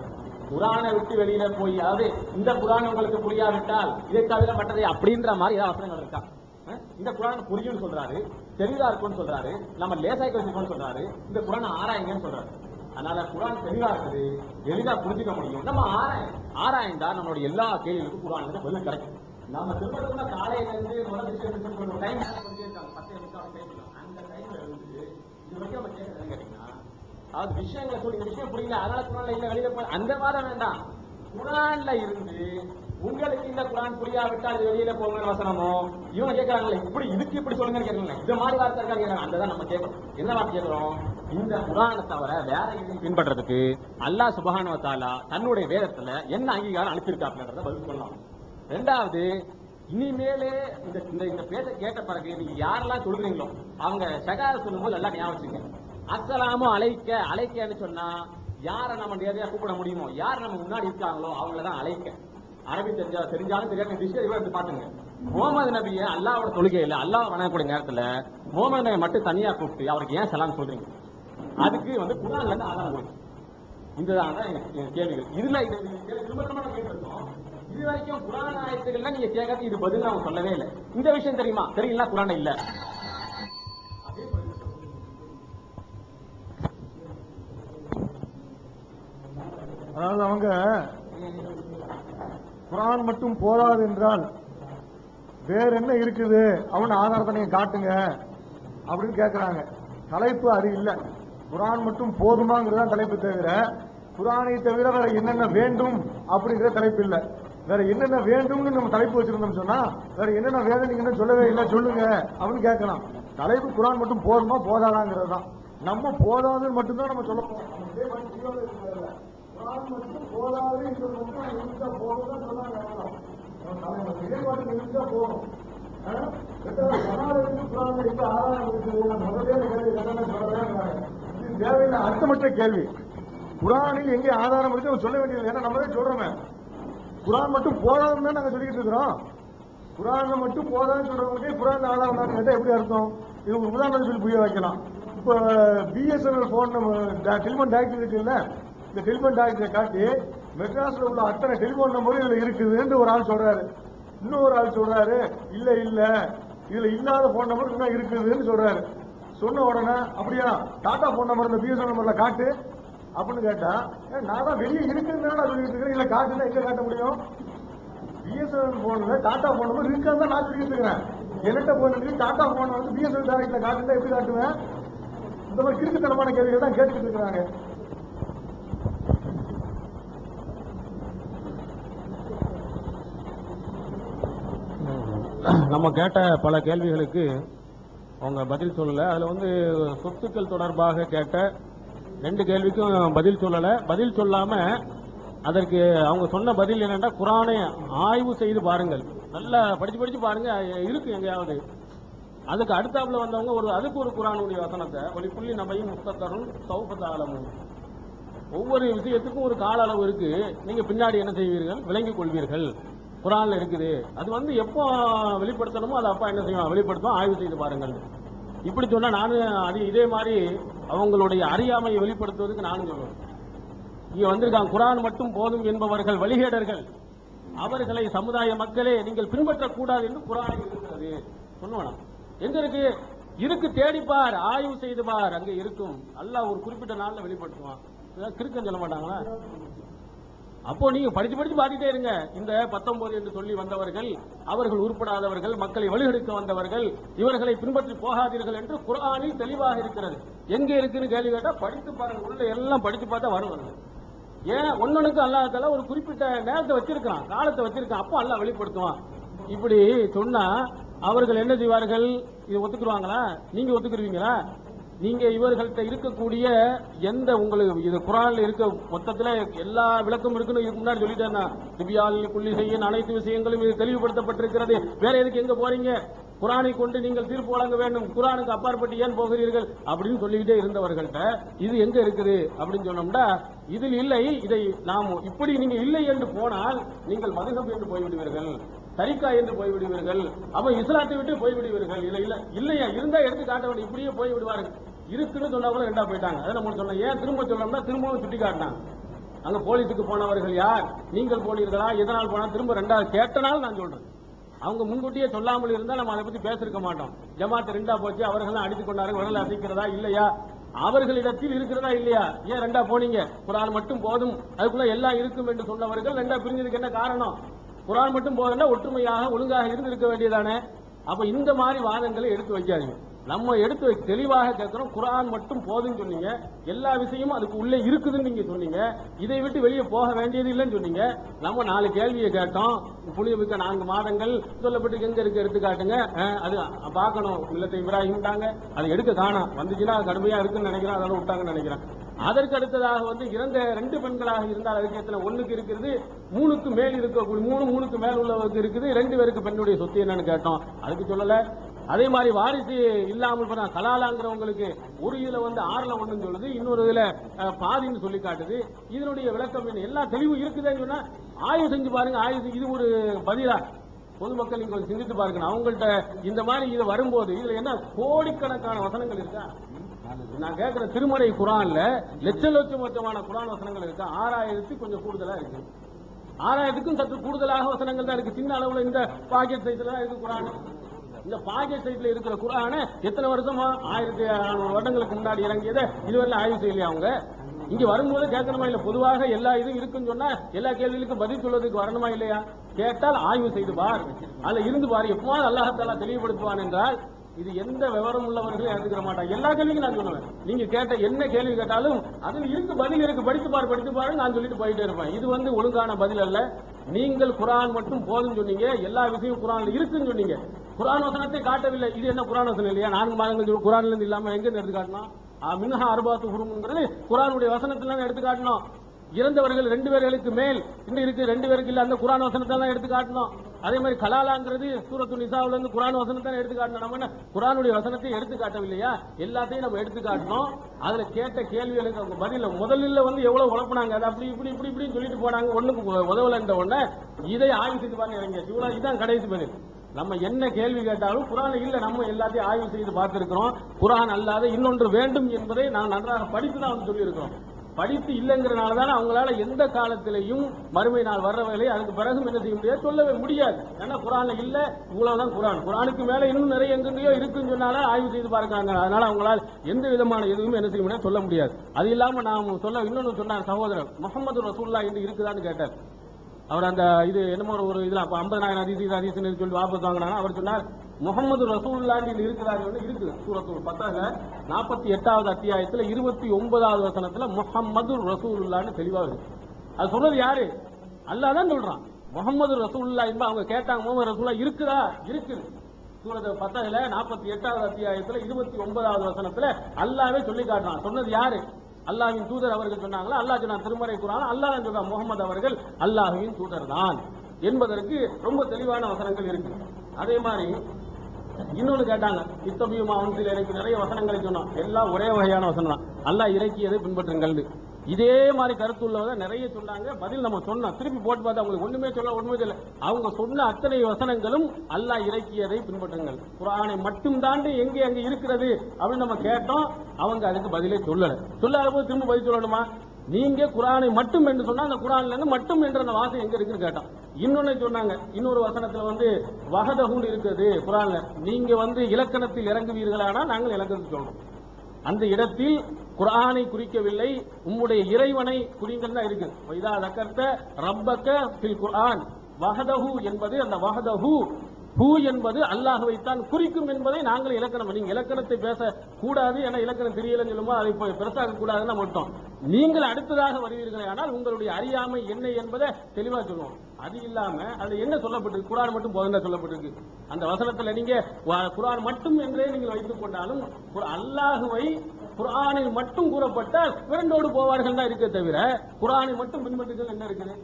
குரானை விட்டு வெளியில போய் அதாவது இந்த குரான் உங்களுக்கு புரியாவிட்டால் இதை தவிர மற்றதை அப்படின்ற மாதிரி ஏதாவது வசனங்கள் இருக்கா? இந்த குரான் புரியும்னு சொல்றாரு, தெளிவா இருக்கும்னு சொல்றாரு, நம்ம லேசாய்க்கு வச்சுக்கோன்னு சொல்றாரு, இந்த குரான் ஆராயுங்கன்னு சொல்றாரு. அதனால குரான் தெளிவா இருக்குது, எளிதா புரிஞ்சுக்க முடியும். நம்ம ஆராய்ந்தா நம்மளுடைய எல்லா கேள்விகளுக்கும் குரான் பதில் கிடைக்கும். நம்ம திரும்ப காலையில இருந்து முதல் டைம் 10 நிமிஷம் அந்த டைம்ல இருந்து இது வரைக்கும் நம்ம கேட்கறது கேட்டீங்கன்னா அதாவது விஷயங்களை சொல்லி இந்த விஷயம் புரியல அதனால குரான்ல இல்ல வெளியில போய் அந்த வாதம் வேண்டாம். குரான்ல இருந்து உங்களுக்கு இந்த குரான் புரியாவிட்டால் அது வெளியில போங்க வசனமோ இவங்க கேட்கறாங்களே இப்படி இதுக்கு இப்படி சொல்லுங்கன்னு கேட்கறாங்க. இந்த மாதிரி வார்த்தை இருக்காங்க அந்த நம்ம கேட்கறோம். என்ன வார்த்தை கேட்கிறோம்? இந்த குரானை தவிர வேற எதையும் பின்பற்றதுக்கு அல்லாஹ் சுப்ஹானஹு வ தஆலா தன்னுடைய வேதத்துல என்ன அங்கீகாரம் அளிச்சிருக்காப்லன்றத பதில் சொல்லலாம். ரெண்டாவது இனிமேலே இந்த பேச்சை கேட்ட பிறகு நீங்க யாரெல்லாம் சொல்றீங்களோ அவங்க ஷகாத சொல்லும்போது எல்லாம் ஞாபகம் வச்சுங்க. அஸ்ஸலாமு அலைக்கன்னு சொன்னா யாரை நம்ம நேரடியா கூப்பிட முடியுமோ யார் நம்ம முன்னாடி இருக்காங்களோ அவங்களதான் அழைக்க. அரபி தெரிஞ்சாலும் தெரியாத விஷயம் எடுத்து பாத்துங்க. முகமது நபிய அல்லாவோட தொழுகையில அல்லாஹ் வணங்கக்கூடிய நேரத்துல முகமது நபி மட்டும் தனியா கூப்பிட்டு அவருக்கு ஏன் சலாம் சொல்றீங்க? அதுக்கு வந்து குரான்ல இருந்து ஆதாரம் கொடுக்கும். இதுதான் கேள்விகள். இதுல திரும்ப கேட்டிருக்கோம். இது வரைக்கும் குரான் ஆயத்துகள்ல நீங்க கேட்கறது இது பதில் அவங்க சொல்லவே இல்லை. இந்த விஷயம் தெரியுமா? தெரியல குரான் இல்ல. அதாவது அவங்க குரான் மட்டும் போதாது என்றால் வேற என்ன இருக்குது அவன் ஆதாரத்தை நீங்க காட்டுங்க அப்படின்னு கேட்கிறாங்க. தலைப்பு அது இல்ல. குரான் மட்டும் போதுமாங்கிறதான் தலைப்பு தவிர குரானை தவிர வேற என்னென்ன வேண்டும் அப்படிங்கிற தலைப்பு இல்ல. வேற என்னென்ன வேண்டும்னு நம்ம தலைப்பு வச்சிருந்தோம் சொன்னா வேற என்னென்ன வேணும் நீங்க என்ன சொல்லவே இல்லை சொல்லுங்க அப்படின்னு கேட்கலாம். தலைப்பு குரான் மட்டும் போதுமா போதாதாங்கிறது தான். நம்ம போதாதுன்னு மட்டும்தான் நம்ம சொல்ல போறோம். குரான் மட்டும் போதாது இருந்தா போதும் சொன்னாங்க. போதும் தேவையில்லை அர்த்தமற்ற கேள்வி. குரானில் எங்கே ஆதாரம் இருக்கு சொல்ல வேண்டியது. ஏன்னா நம்மளே சொல்றோமே குரான் மட்டும் போதாதுன்னு தான் நாங்க சொல்லிக்கிட்டு இருக்கிறோம். குரான் மட்டும் போதாதுன்னு சொல்றவங்களுக்கு குரான் ஆதாரம் தான் கேட்டா எப்படி அர்த்தம்? இது ஒரு உதாரணம் சொல்லி புரிய வைக்கலாம். இப்ப பிஎஸ்என்எல் போன் டெலிபோன் டைரக்டர் இருக்குல்ல, இந்த டெலிபோன் டைரக்டரை காட்டி மெட்ராஸ்ல உள்ள அத்தனை டெலிபோன் நம்பரும் இதுல இருக்குதுன்னு ஒரு ஆள் சொல்றாரு. இன்னொரு ஆள் சொல்றாரு இல்ல இதுல இல்லாத போன் நம்பர் இன்னும் இருக்குதுன்னு சொல்றாரு. சொன்ன உடனே அப்படியா டாடா போன் நம்பர் இந்த பிஎஸ்என்எல் நம்பர்ல காட்டு அப்படின்னு கேட்டா நான் தான் வெளியே இருக்குன்னு சொல்லிட்டு இருக்கிறேன். இல்ல காட்டுன்னா எங்க காட்ட முடியும்? பிஎஸ்என்எல் போன்ல டாடா போன் நம்பர் இருக்கான்னு தான் நான் சொல்லிட்டு இருக்கிறேன். என்கிட்ட போன் டாடா போன் வந்து பிஎஸ்என்எல் டைரக்ட்ல காட்டுன்னா எப்படி காட்டுவேன்? இந்த மாதிரி கிறுக்குத்தனமான கேள்விகள் தான் கேட்டுக்கிட்டு இருக்கிறாங்க. நம்ம கேட்ட பல கேள்விகளுக்கு அவங்க பதில் சொல்லல. அதுல வந்து சொத்துக்கள் தொடர்பாக கேட்ட 2 கேள்விக்கும் பதில் சொல்லல. பதில் சொல்லாம அதற்கு அவங்க சொன்ன பதில் என்னன்னா, குரானை ஆய்வு செய்து பாருங்கள், நல்லா படிச்சு பாருங்க, இருக்கு எங்கேயாவது. அதுக்கு அடுத்தாப்புல வந்தவங்க அதுக்கு ஒரு குரானுடைய வசனத்தை ஒளி புள்ளி நமையும் முஸ்தகரும் சௌபத்தாலமும், ஒவ்வொரு விஷயத்துக்கும் ஒரு கால அளவு இருக்கு, நீங்க பின்னாடி என்ன செய்வீர்கள், விளங்கிக் கொள்வீர்கள், குரான்ல இருக்குது. அது எப்போ வெளிப்படுத்தணுமோ அது அப்பா என்ன செய்வோம், வெளிப்படுத்தும், ஆய்வு செய்து பாருங்கள். இப்படி சொன்னா நானும் இதே மாதிரி அவங்களுடைய அறியாமையை வெளிப்படுத்துவதற்கு நானும் சொல்லுவேன். இங்க வந்திருக்காங்க, குரான் மட்டும் போதும் என்பவர்கள் வழிகேடர்கள், அவர்களை சமுதாய மக்களே நீங்கள் பின்பற்றக்கூடாது என்று குரானில் இருக்கிறது சொல்லுவேன். எங்க இருக்கு தேடிப்பார், ஆய்வு செய்து பார், அங்க இருக்கும். அல்லாஹ் ஒரு குறிப்பிட்ட நாள்ல வெளிப்படுத்துவான். கிறுக்கன் சொல்ல மாட்டாங்களா? அப்போ நீங்க படிச்சு பார்த்துட்டே இருங்க. இந்த 19 என்று சொல்லி வந்தவர்கள், அவர்கள் உருப்படாதவர்கள், மக்களை வழிகெடுக்க வந்தவர்கள், இவர்களை பின்பற்றி போகாதீர்கள் என்று குர்ஆனில் தெளிவாக இருக்கிறது. எங்க இருக்குன்னு கேள்வி கேட்டா படித்து பாருங்க, உள்ள எல்லாம் படிச்சு பார்த்தா வருவாங்க. ஏன் ஒன்னொன்னுக்கு அல்லாஹ் தஆலா ஒரு குறிப்பிட்ட நேரத்தை வச்சிருக்கான், காலத்தை வச்சிருக்கான், அப்போ அல்லாஹ் வெளிப்படுத்துவான். இப்படி சொன்னா அவர்கள் என்ன செய்வார்கள், இதை ஒத்துக்குருவாங்களா? நீங்க ஒத்துக்குருவீங்களா? நீங்க இவர்கள்ட்ட இருக்கக்கூடிய எந்த உங்களுக்கு இது குர்ஆன்ல இருக்க மொத்தத்துல எல்லா விளக்கம் இருக்குன்னு இதுக்கு முன்னாடி சொல்லிட்டேன்னா, திபியால் குல்லி செய்யும் அனைத்து விஷயங்களும் இது தெளிவுபடுத்தப்பட்டிருக்கிறது, வேற எதுக்கு எங்க போறீங்க, குர்ஆனை கொண்டு நீங்கள் தீர்ப்பு வழங்க வேண்டும், குர்ஆனுக்கு அப்பாற்பட்டு ஏன் போகிறீர்கள் அப்படின்னு சொல்லிக்கிட்டே இருந்தவர்கள்ட்ட இது எங்க இருக்குது அப்படின்னு சொன்னோம்னா, இதில் இல்லை. இதை நாம் இப்படி நீங்க இல்லை என்று போனால் நீங்கள் மதுஹப் என்று போய்விடுவீர்கள், தரிகா என்று போய்விடுவீர்கள், அப்ப இஸ்லாத்தை விட்டு போய்விடுவீர்கள். இல்லையா இருந்தா எடுத்து காட்ட வேண்டும், இப்படியே போய்விடுவார்கள். இருக்குன்னு சொன்னவங்களும் ரெண்டா போயிட்டாங்க. அதை நம்ம சொன்னோம். ஏன் திரும்ப சொல்லணும்னா திரும்பவும் சுட்டி காட்டினாங்க. அங்க போலீஸுக்கு போனவர்கள் யார், நீங்கள் போனீர்களா, எதனால் போனா, திரும்ப ரெண்டாவது கேட்டனால நான் சொல்றேன். அவங்க முன்கூட்டியே சொல்லாமல் இருந்தா நம்ம அதை பத்தி பேசிருக்க மாட்டோம். ஜமாத் ரெண்டா போச்சு, அவர்கள் அடித்துக் கொண்டார்கள், விரல் அசைக்கிறதா இல்லையா, அவர்களிடத்தில் இருக்கிறதா இல்லையா, ஏன் ரெண்டா போனீங்க, குர்ஆன் மட்டும் போதும் அதுக்குள்ள எல்லாம் இருக்கும் என்று சொன்னவர்கள் ரெண்டா பிரிஞ்சதுக்கு என்ன காரணம்? குர்ஆன் மட்டும் போதும்னா ஒற்றுமையாக ஒழுங்காக இருந்திருக்க வேண்டியதானே. அப்ப இந்த மாதிரி வாதங்களை எடுத்து வைக்காதீங்க. நம்ம எடுத்து தெளிவாக கேட்கிறோம், குர்ஆன் மட்டும் போதுன்னு சொன்னீங்க, எல்லா விஷயமும் அதுக்கு உள்ளே இருக்குதுன்னு நீங்க சொன்னீங்க, இதை விட்டு வெளியே போக வேண்டியது இல்லைன்னு சொன்னீங்க. நம்ம 4 கேள்வியை கேட்டோம். புனிதமிக்க 4 மாதங்கள் சொல்லப்பட்டு எங்க இருக்கு எடுத்து காட்டுங்க, அது பார்க்கணும். இல்லத்தை இப்ராஹிம்ட்டாங்க, அதை எடுக்க காணோம், வந்துச்சுன்னா கடுமையா இருக்குன்னு நினைக்கிறேன், அதோட விட்டாங்கன்னு நினைக்கிறேன். அதற்கு அடுத்ததாக இறந்த 2 பெண்களாக இருந்தால் அதுக்கு எத்தனை, 1க்கு இருக்கிறது, 3க்கு மேல் இருக்கக்கூடிய 3க்கு மேல் உள்ளவருக்கு இருக்குது, 2 பேருக்கு பெண்ணுடைய சொத்து என்னன்னு கேட்டோம், அதுக்கு சொல்லல. அதே மாதிரி வாரிசு இல்லாமல் போன கலாலாங்கிறவங்களுக்கு ஒரு இதுல 6ல் 1 சொல்லுது, இன்னொரு இதுல பாதின்னு சொல்லி காட்டுது. இதனுடைய விளக்கம் என்ன, எல்லா தெளிவும் இருக்குதுன்னு சொன்னா ஆய்வு செஞ்சு பாருங்க. ஆய்வு இது ஒரு பதிலா பொதுமக்கள் நீங்க கொஞ்சம் சிந்தித்து பாருங்க. அவங்கள்ட்ட இந்த மாதிரி இது வரும்போது இதுல என்ன கோடிக்கணக்கான வசனங்கள் இருக்கா? நான் கேட்கிற திருமறை குர்ஆன்ல லட்சமான குர்ஆன் வசனங்கள் இருக்கா? 6000 கொஞ்சம் கூடுதலா இருக்கு. 6000க்கும் சற்று கூடுதலாக வசனங்கள் தான் இருக்கு. சின்ன அளவுல இந்த பாக்கெட் சைஸ்ல இருக்கு குர்ஆன். இந்த பாக்கெட் சைஸ்ல இருக்கிற குர்ஆன எத்தனை வருஷமா, 1600 வருடங்களுக்கு முன்னாடி இறங்கியதை இதுவரை ஆய்வு செய்யலையா அவங்க? இங்க வரும்போது கேட்கணுமா இல்ல? பொதுவாக எல்லா இதுவும் இருக்குன்னு சொன்னா எல்லா கேள்விகளுக்கும் பதில் சொல்வதற்கு வரணுமா இல்லையா? கேட்டால் ஆய்வு செய்து பார், அதுல இருந்து பாரு, எப்போது அல்லாஹ் தஆலா தெளிவுபடுத்துவான் என்றால் இது எந்த விவரம் உள்ளவர்களும் எடுத்துக்க மாட்டாங்க. எல்லா கேள்விக்கும் நான் சொல்லுவேன், நீங்க கேட்ட என்ன கேள்வி கேட்டாலும் அதில் இருக்கு பதில் இருக்கு, படித்து பாரு நான் சொல்லிட்டு போயிட்டே இருப்பேன். இது ஒழுங்கான பதில் அல்ல. நீங்கள் குர்ஆன் மட்டும் போதும் சொன்னீங்க, எல்லா விஷயம் குர்ஆன்ல இருக்குன்னு சொன்னீங்க, குர்ஆன் வசனத்தை காட்டவில்லை. இது என்ன குர்ஆன் வசனம் இல்லையா? 4 மாதங்கள் குர்ஆன்ல இருந்து இல்லாம எங்க இருந்து எடுத்து காட்டணும்? மின்ஹா அர்பாத்து ஹுரும்ங்கிறது குர்ஆனுடைய வசனத்துல எடுத்து காட்டணும். இறந்தவர்கள் 2 பேர்களுக்கு மேல் இன்னும் இருக்கு, 2 பேருக்கு இல்ல, அந்த குர்ஆன் வசனத்தை எடுத்து காட்டணும். அதே மாதிரி கலாலாங்கிறது சூரத்து நிசாவுல இருந்து குர்ஆன் வசனத்தை எடுத்து காட்டணும். நம்ம என்ன குர்ஆனுடைய வசனத்தை எடுத்து காட்டவில்லையா? எல்லாத்தையும் நம்ம எடுத்து காட்டணும். அதுல கேட்ட கேள்விகளுக்கு அவங்க பதில முதல்ல எவ்வளவு குழப்பினாங்க, அது அப்படி இப்படி இப்படி இப்படின்னு சொல்லிட்டு போனாங்க, ஒண்ணுக்கு உதவலன்ற உடனே இதை ஆய்வு செய்து பாருங்க இறங்க. இதுதான் கடைசி பதில். நம்ம என்ன கேள்வி கேட்டாலும் குர்ஆன் இல்ல, நம்ம எல்லாத்தையும் ஆய்வு செய்து பார்த்திருக்கிறோம். குர்ஆன் அல்லாத இன்னொன்று வேண்டும் என்பதை நான் நன்றாக படித்து தான் சொல்லி இருக்கிறோம். படித்து இல்லைங்கிறனால தான் அவங்களால எந்த காலத்திலையும் மறுமை நாள் வர்றவர்களை அதுக்கு பிறகு என்ன செய்ய முடியாது, சொல்லவே முடியாது. ஏன்னா குர்ஆன்ல இல்ல, இவ்வளவுதான் குர்ஆன். குர்ஆனுக்கு மேல இன்னும் நிறைய எங்கெங்கயோ இருக்குன்னு சொன்னாலும் ஆய்வு செய்து பார்க்கறாங்க. அதனால அவங்களால எந்த விதமான எதுவுமே என்ன செய்ய முடியாது, சொல்ல முடியாது. அது இல்லாம நாம் இன்னொன்னு சொன்னார் சகோதரர், முஹம்மது ரசூலுல்லாஹ் என்று இருக்குதான்னு கேட்டார். அவர் அந்த இது என்னமோ ஒரு இதுல 50,000 ஹதீஸ் சொல்லி வாபஸ் வாங்கினாங்க. அவர் சொன்னார் முஹம்மது ரசூலுல்லாஹ் இருக்கிறார்கள், இருக்குது. சூரத்துல் ஃபத்ஹ்ல 48வது அத்தியாயத்துல 29வது வசனத்துல முஹம்மது ரசூலுல்லாஹ்னு தெளிவா இருக்கு. அது சொல்றது யாரு? அல்லாஹ் தான் சொல்றான். முஹம்மது ரசூலுல்லாஹ் என்பது அவங்க கேட்டாங்க, முஹம்மது ரசூலுல்லாஹ் இருக்குதா? இருக்குது. சூரத்துல் ஃபத்ஹ்ல 48வது அத்தியாயத்துல 29வது வசனத்துல அல்லாஹ்வே சொல்லி காட்டுறான். சொன்னது யாரு? அல்லாஹ்வின் தூதர் அவர்கள் சொன்னாங்களா? அல்லாஹ் சொன்ன திருமறை குர்ஆன் அல்லாஹ் சொன்ன முகமது அவர்கள் அல்லாஹ்வின் தூதர் தான் என்பதற்கு ரொம்ப தெளிவான வசனங்கள் இருக்கு. அதே மாதிரி இன்னொன்னு கேட்டாங்க, இத்தபியுமா உன்சில் இறக்கி நிறைய வசனங்களை சொன்னோம், எல்லாம் ஒரே வகையான வசனம் தான், அல்லாஹ் இறக்கியதை பின்பற்றுங்கள். இதே மாதிரி கருத்து உள்ளவங்க நிறைய சொன்னாங்க. பதில் நம்ம சொன்னோம், திருப்பி போட்டு பார்த்தா அவங்களுக்கு ஒண்ணுமே தெரியல. அவங்க சொன்ன அத்தனை வசனங்களும் அல்லாஹ் இறக்கியதை பின்பற்றுங்கள், குர்ஆனை மட்டும் தாண்டி எங்கே அங்க இருக்கிறது அப்படின்னு நம்ம கேட்டோம். அவங்க அதுக்கு பதிலே சொல்லாத போது திரும்ப பதில் சொல்லணுமா? நீங்க குர்ஆனை மட்டும் என்று சொன்னா அந்த குர்ஆன்ல இருந்து மட்டும் என்ற அந்த வாசம் எங்க இருக்குன்னு கேட்டோம். இன்னொன்னு சொன்னாங்க, இன்னொரு வசனத்துல வஹதஹுன்னு இருக்குது குர்ஆன்ல, நீங்க இலக்கணத்தில் இறங்குவீர்களானா நாங்கள் இலக்கணத்தில் சொல்றோம். அந்த இடத்தில் குர்ஆனை குறிக்கவில்லை, உம்முடைய இறைவனை குறிங்கள் தான் இருக்கு. வைதா தக்கர்த ரப்பக ஃபில் குர்ஆன் வஹதஹு என்பது, அந்த வஹதஹு ஹூ என்பது அல்லாஹ்வை தான் குறிக்கும் என்பதை நாங்கள் இலக்கணம். நீங்க இலக்கணத்தை பேச கூடாது, ஏன்னா இலக்கணம் தெரியலன்னு சொல்லும்போது அதை பெருசாக கூடாதுன்னு மட்டும். நீங்கள் அடுத்ததாக வருவீர்களே ஆனால் உங்களுடைய அறியாமை என்ன என்பதை தெளிவா சொல்லுவோம். அது இல்லாம அது என்ன சொல்லப்பட்டிருக்கு? குர்ஆன் மட்டும் போதும் சொல்லப்பட்டிருக்கு. அந்த வசனத்துல நீங்க குர்ஆன் மட்டும் என்றே நீங்கள் வைத்துக் கொண்டாலும் அல்லாஹ்வை குர்ஆனில் மட்டும் கூறப்பட்டால் விரண்டோடு போவார்கள் தான் இருக்க தவிர குர்ஆனை மட்டும் பின்பற்றுகள் என்ன இருக்குது?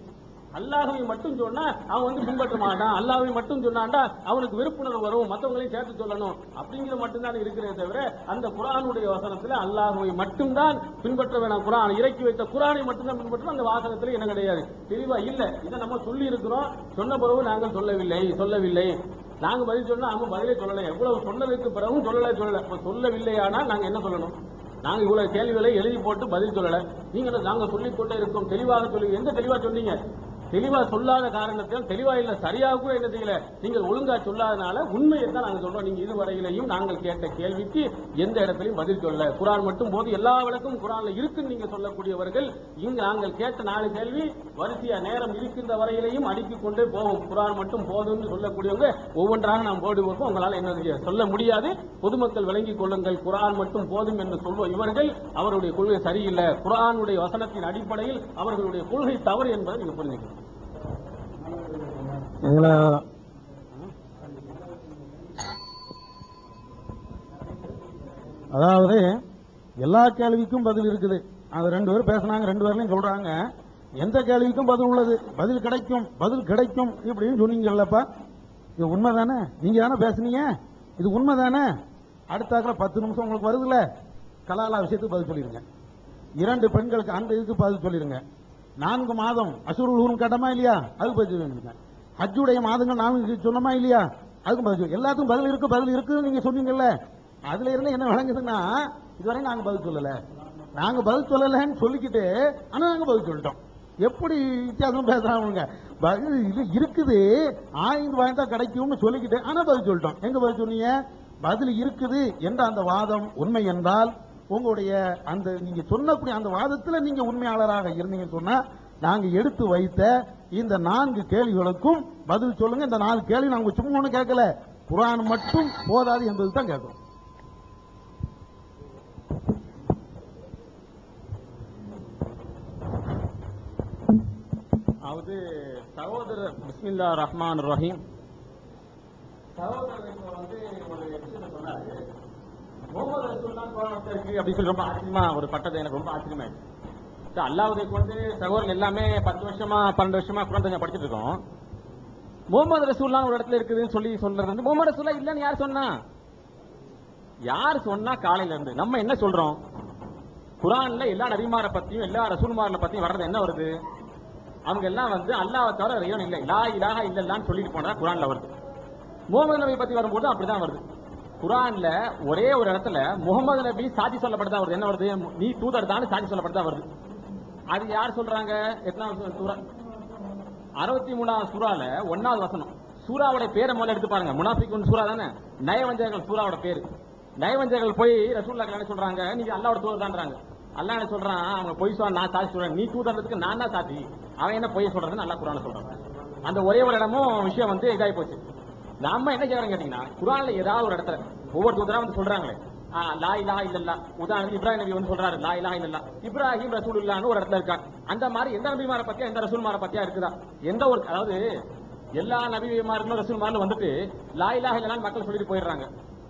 அல்லாஹ்வை மட்டும் சொன்னா அவன் பின்பற்ற மாட்டான், அல்லாஹ்வை மட்டும் சொன்னான்டா அவனுக்கு வெறுப்புணர்வு வரும், மற்றவங்களையும் சேர்த்து சொல்லணும் அப்படிங்கிற மட்டும்தான் இருக்கிறதே தவிர அந்த குர்ஆனுடைய வசனத்துல அல்லாஹ்வை மட்டும்தான் பின்பற்ற வேணாம், குர்ஆன் இறக்கி வைத்த குர்ஆனை மட்டும்தான் பின்பற்றணும் அந்த வாசகத்துல என்ன கிடையாது, தெளிவா இல்ல. இதை நம்ம சொல்லி இருக்கிறோம், சொன்ன பிறகு நாங்கள் சொல்லவில்லை. நாங்க பதில் சொன்னா அவங்க பதிலே சொல்லலை. எவ்வளவு சொன்னதுக்கு பிறகும் சொல்லல. சொல்லவில்லையானா நாங்க என்ன சொல்லணும்? நாங்க இவ்வளவு கேள்விகளை எழுதி போட்டு பதில் சொல்லல, நீங்க நாங்க சொல்லிக் கொண்டே இருக்கோம், தெளிவாக சொல்லி எந்த தெளிவா சொன்னீங்க? தெளிவா சொல்லாத காரணத்தால் தெளிவா இல்ல, சரியாக கூட என்ன செய்யல, நீங்கள் ஒழுங்கா சொல்லாதனால உண்மையை தான் நாங்க சொல்றோம். நீங்க இதுவரையிலையும் நாங்கள் கேட்ட கேள்விக்கு எந்த இடத்திலையும் பதில் சொல்ல. குர்ஆன் மட்டும் போது எல்லா விளக்கும் குர்ஆன்ல இருக்குன்னு நீங்க சொல்லக்கூடியவர்கள், இங்க நாங்கள் கேட்ட 4 கேள்வி வரிசையா நேரம் இருக்கின்ற வரையிலையும் அடுக்கிக் கொண்டே போகும். குர்ஆன் மட்டும் போதும்னு சொல்லக்கூடியவங்க ஒவ்வொன்றாக நாம் போடு போகும், உங்களால என்ன சொல்ல முடியாது. பொதுமக்கள் விளங்கிக் கொள்ளுங்கள், குர்ஆன் மட்டும் போதும் என்று சொல்வோம் இவர்கள் அவருடைய கொள்கை சரியில்லை, குர்ஆனுடைய வசனத்தின் அடிப்படையில் அவர்களுடைய கொள்கை தவறு என்பதை நீங்க புரிஞ்சுக்கணும். அதாவது எல்லா கேள்விக்கும் பதில் இருக்குது. அது 2 பேர் பேசினாங்க, 2 பேர்லையும் சொல்றாங்க எந்த கேள்விக்கும் பதில் உள்ளது, பதில் கிடைக்கும் இப்படின்னு சொன்னீங்கல்லப்பா, இது உண்மைதானே? நீங்க தானே பேசுனீங்க, இது உண்மைதானே? அடுத்தாக்கிற 10 நிமிஷம் உங்களுக்கு வருதுல்ல, கலாலா விஷயத்துக்கு பதில் சொல்லிருங்க. 2 பெண்களுக்கு அந்த இதுக்கு பதில் சொல்லிருங்க. 4 மாதம் அசுருல் ஊரும் கேட்டமா இல்லையா, அதுக்கு பதில் சொல்லிருங்க. ஹஜ்ஜுடைய மாதங்கள் நாம சொன்னமா இல்லையா, அதுக்கும் பதில். எல்லாத்துக்கும் பதில் இருக்குன்னு நீங்க சொன்னீங்கல்ல, அதுல இருந்து என்ன விளங்குதுன்னா இதுவரை நாங்க பதில் சொல்லலன்னு சொல்லிக்கிட்டு ஆனா நாங்க பதில் சொல்லிட்டோம். எப்படி வித்தியாசம் பேசுறாங்க? பதில் இது இருக்குது, ஆய்ந்து வாய்ந்தா கிடைக்கும்னு சொல்லிக்கிட்டு ஆனா பதில் சொல்லிட்டோம். எங்க பதில் சொன்னீங்க? பதில் இருக்குது என்ற அந்த வாதம் உண்மை என்றால் உங்களுடைய அந்த நீங்க சொன்னக்கூடிய அந்த வாதத்துல நீங்க உண்மையாளராக இருந்தீங்கன்னு சொன்னா நாங்க எடுத்து வைத்த இந்த 4 கேள்விகளுக்கும் பதில் சொல்லுங்க. இந்த 4 கேள்வி நாங்க சும்மா ஒண்ணு கேட்கல, குர்ஆன் மட்டும் போதாது என்பது தான் கேட்கிறோம். அதாவது சகோதரர் பிஸ்மில்லாஹிர் ரஹ்மானிர் ரஹீம் சகோதரருக்கு ஒரு விஷயத்தை சொன்னாரு, முகமது ரசூலுல்லாஹ் குர்ஆன்ல இருக்கு அப்படி சொல்லி ரொம்ப ஆச்சரியமா ஒரு பட்டது எனக்கு ரொம்ப ஆச்சரியமாயிடுச்சு. அல்லாஹ்வுக்கு சகோதரர் எல்லாமே 10 வருஷமா 12 வருஷமா குர்ஆன் தஞ்சா படிச்சுட்டு இருக்கோம். முகமது ரசூலுல்லாஹ் ஒரு இடத்துல இருக்குதுன்னு சொல்லி சொல்றது முகமது ரசூலுல்லாஹ் இல்லன்னு யார் சொன்னா காலையில இருந்து நம்ம என்ன சொல்றோம்? குர்ஆன்ல எல்லா நபிமாரை பத்தியும் எல்லா ரசூல்மார்களை பத்தியும் வர்றது என்ன வருது? அவங்க எல்லாம் அல்லாஹ்வை தவிர இறைவன் இல்லை, லா இலாஹ இல்லல்லாஹ்னு சொல்லிட்டு போனா குர்ஆன்ல வருது. முகமது நபி பத்தி வரும்போது அப்படிதான் வருது. குர்ஆன்ல ஒரே ஒரு இடத்துல முகமது நபி சாட்சி சொல்லப்பட்டதா வருது. என்ன வருது? நீ தூதர் தான் சாட்சி சொல்லப்பட்டதா வருது. அது யார் சொல்றாங்க? எத்தனாவது சூரா? 63வது சூரால 1வது வசனம். சூராவோட பேரை முதல்ல எடுத்து பாருங்க. முனாஃபிகுன் சூரா தானே, நயவஞ்சகர்கள் சூராவோட பேரு. நயவஞ்சகர்கள் போய் ரசூலுல்லாஹ் என்ன சொல்றாங்க? நீங்க அல்லாஹ்வோட தூதர் தான்றாங்க. அல்லாஹ் என்ன சொல்றான்? அவங்க பொய் சொல்ல நான் சாட்சி சொல்றேன், நீ தூதறதுக்கு நான் தான் சாட்சி, அவன் என்ன பொய் சொல்றதுன்னு அல்லாஹ் குர்ஆன்ல சொல்றான். அந்த ஒரே ஒரு இடமும் விஷயம் இதாகி போச்சு. நாம என்ன செய்யறோம் கேட்டீங்கன்னா, குர்ஆன்ல ஏதாவது ஒரு இடத்துல ஒவ்வொரு தூதரா சொல்றாங்களே லா இலாஹ இல்லல்லாஹ், உதாரணத்துக்கு இப்ராஹிம் நபி சொல்றாரு லா இலாஹ இல்லல்லாஹ், இப்ராஹிம் ரசூலுல்லாஹ்னு ஒரு இடத்துல இருக்காங்க. அந்த மாதிரி எந்த நபிமாரை பத்தியா எந்த ரசூல்மாரை பத்தியா இருக்குதா? எந்த ஒரு அதாவது எல்லா நபிமார்களும் ரசூல்மார்களும் லா இலாஹ இல்லல்லாஹ்னு மக்கள் சொல்லிட்டு போயிடுறாங்க.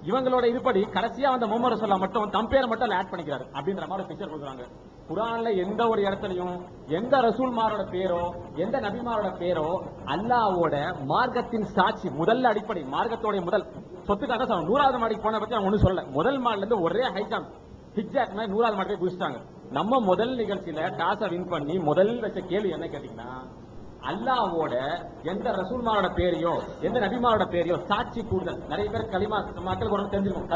இவங்களோட இதுபடி கடைசியா முகமது ரசூலுல்லாஹ் மட்டும் தம் பேரை மட்டும் ஆட் பண்ணிக்கிறாரு அப்படின்ற மாதிரி பிக்சர் கொடுக்குறாங்க. குர்ஆன்ல எந்த ஒரு இடத்துலயும் எந்த ரசூல்மாரோட பேரோ எந்த நபிமாரோட பேரோ அல்லாஹ்வோட மார்க்கத்தின் சாட்சி முதல்ல அடிப்படை மார்க்கத்தோட முதல் சொத்துக்காக 100வது மாடிக்கு போன பத்தி அவங்க ஒன்னும் சொல்லல. முதல் மாடில இருந்து ஒரே ஹை ஜம்ப் ஹிஜ்ஜாக் மாதிரி 100வது மாடி போய் குதிச்சிட்டாங்க. நம்ம முதல் நிகழ்ச்சியில டாஸை வின் பண்ணி முதல் வச்ச கேள்வி என்ன கேட்டீங்கன்னா, அல்லாஹ்வோட எந்த ரசூல்மாரோட பேரையோ எந்த நபிமாரோட பேரையோ சாட்சி கூடுதல். நிறைய பேர் களிமா மக்களுக்கு ஒரு தெரிஞ்சிருக்கும்.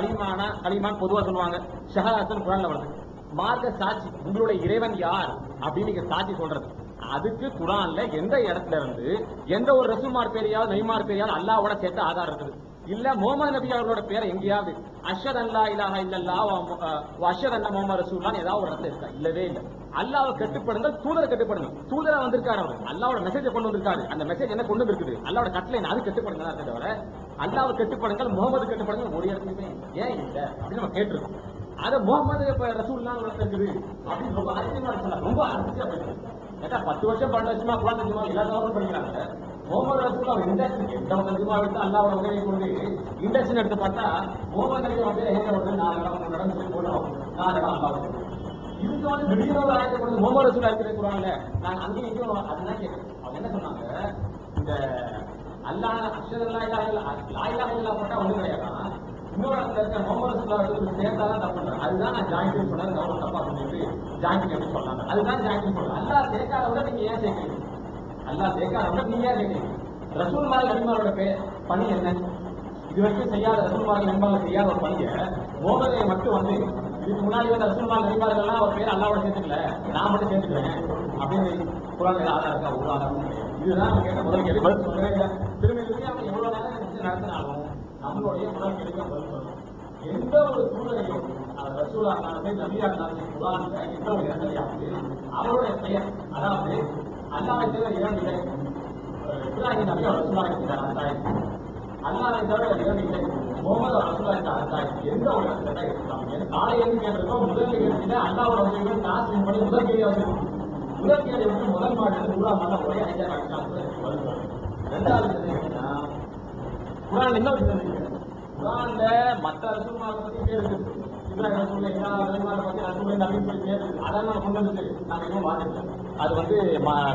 களிமான் பொதுவா சொல்லுவாங்க, ஷஹாதத்துன்னு குர்ஆன்ல வருது. மார்க்க சாட்சி, உங்களுடைய இறைவன் யார் அப்படின்னு நீங்க சாட்சி சொல்றது. அதுக்கு குர்ஆன்ல எந்த இடத்துல இருந்து எந்த ஒரு ரசூல்மார் பேரையாவது நபிமார் பேரையாவது அல்லாஹ்வோட சேர்த்து ஆதாரம் இருக்குது. இல்ல முகமது நபி அவர்களோட பேரை எங்கேயாவது அஷ்ஹது அல்லா இலாஹா இல்லல்லாஹ் வ அஷ்ஹது அன்ன முஹம்மது ரசூலுல்லாஹ் ஏதாவது ஒரு இடத்துல இருக்கா? இல்லவே இல்லை. அல்லாஹ்வை கட்டுப்படுங்கள், தூதரை கட்டுப்படுங்க. தூதரா வந்திருக்காரு அவர், அல்லாஹ்வோட மெசேஜை கொண்டு வந்திருக்காரு. அந்த மெசேஜ் என்ன கொண்டு இருக்குது? அல்லாஹ்வோட கட்டளை அது கட்டுப்படுங்க தான் தவிர அல்லாஹ்வை கட்டுப்படுங்கள் முகமது கட்டுப்படுங்க ஒரு இடத்துலயுமே ஏன் இல்ல அப்படின்னு நம்ம கேட்டிருக்கோம். அத முகமது ரசூலுல்லாஹ் இருக்குது அப்படின்னு ரொம்ப ஆச்சரியமா சொல்லலாம். ரொம்ப ஆச்சரியமா போயிருக்கு. ஏன்னா 10 வருஷம் 12 வருஷமா குர்ஆன் தர்ஜுமா எல்லா தவறும் படிக்கிறாங்க. முகமது ரசூலுல்லாஹ் இண்டக்ஷன் எந்த தர்ஜுமா எடுத்து அல்லாஹ்வோட உதவி கொண்டு இண்டக்ஷன் எடுத்து பார்த்தா முகமது நபி வந்து எங்க வந்து 4 இடம் நடந்து சொல்லி போடுறோம். 4 இடம் அல்லாஹ் இதுக்கு வந்து திடீர்னு ஒரு ஆயத்தை கொண்டு முகமது ரசூலுல்லாஹ் இருக்கிற குர்ஆன்ல நான் அங்கேயும் இங்கேயும் அதுதான் கேட்கிறேன். அவங்க என்ன சொன்னாங்க, இந்த அல்லாஹ் அஷ்ஹது அல்லா இலாஹா இல்லல்லாஹ் லா இலாஹா இல்லல்லாஹ் போட்டா ஒண்ணும் கிடையாது. இன்னொரு இடத்துல இருக்க முகமது ரசூலுல்லாஹ் சேர்த்தாதான் தப்பு பண்றாங்க. அதுதான் நான் ஜாயிண்ட் சொன்னது. கவனம் தப்பா சொல்லிட்டு ஜாயிண்ட் எப்படி சொன்னாங்க, அதுதான் ஜாயிண்ட் சொல்றேன். அல்லாஹ் சேர்க்காத விட நீங்க ஏன் சேர்க்கிறீங்க? அல்லாஹ் சேர்க்காத விட நீங்க ஏன் சேர்க்கிறீங்க? ரசூல்மார் நபிமாரோட பணி என்ன? இது வரைக்கும் செய்யாத ரசூல்மார் நபிமார்கள் செய்யாத ஒரு பணியை முகமதை மட்டும் வந்து இதுக்கு முன்னாடி வந்து ரசூல்மார் நபிமார்கள்லாம் ஒரு பேர் அல்லாஹ்வோட சேர்த்துக்கல, நான் மட்டும் சேர்த்துக்கிறேன் அப்படின்னு குர்ஆன்ல ஆதாரம் இருக்கா? ஒரு ஆதாரம் கிடையாது. இதுதான் நம்ம கேட்ட முதல் கேள்வி. பதில் சொல்லவே இல்லை. திரும்பி திரும்பி அவங்க எவ்வளவு நேரம் நடத்தினாலும் நம்மளுடைய முதல் கேள்விக்கு பதில் சொல்லணும். எந்த ஒரு சூழ்நிலையும் ரசூலா இருந்தாலும் நபியா இருந்தாலும் குர்ஆன்ல எந்த ஒரு இடத்துலயாவது அவருடைய பெயர், அதாவது அல்லாஹ்வை தவிர இறைவன் இல்லை, இப்ராஹிம் நபி ரசூலுல்லாஹ் இருக்கிறார் அல்லாஹ், அல்லாஹ்வை தவிர இறைவன் இல்லை, முகமது ரசூலுல்லாஹ் இருக்கிறார் அல்லாஹ், எந்த ஒரு இடத்துல தான் இருக்காங்க. காலை எழுதி கேட்டிருக்கோம். முதல் நிகழ்ச்சியில அல்லாஹ்வோட உதவியை காசு பண்ணி முதல் கேள்வி வந்து முதல் கேள்வி வந்து முதல் மாநில 100ஆம் மாநில ஒரே ஐயா காட்டினாங்க. ரெண்டாவது என்னன்னா குர்ஆன் என்ன வச்சிருந்தீங்க? குர்ஆன்ல மற்ற ரசூல்மாரை பத்தி பேர் இருக்கு. இப்ராஹிம் ரசூலுல்லாஹ் எல்லா ரசூல்மாரை பத்தி ரசூலுல்லாஹ் நபி பத்தி பேர் இருக்கு. அதான் நான் கொண்டு வந்து நாங்க இன்னும் வாதிக்கல. அது வந்து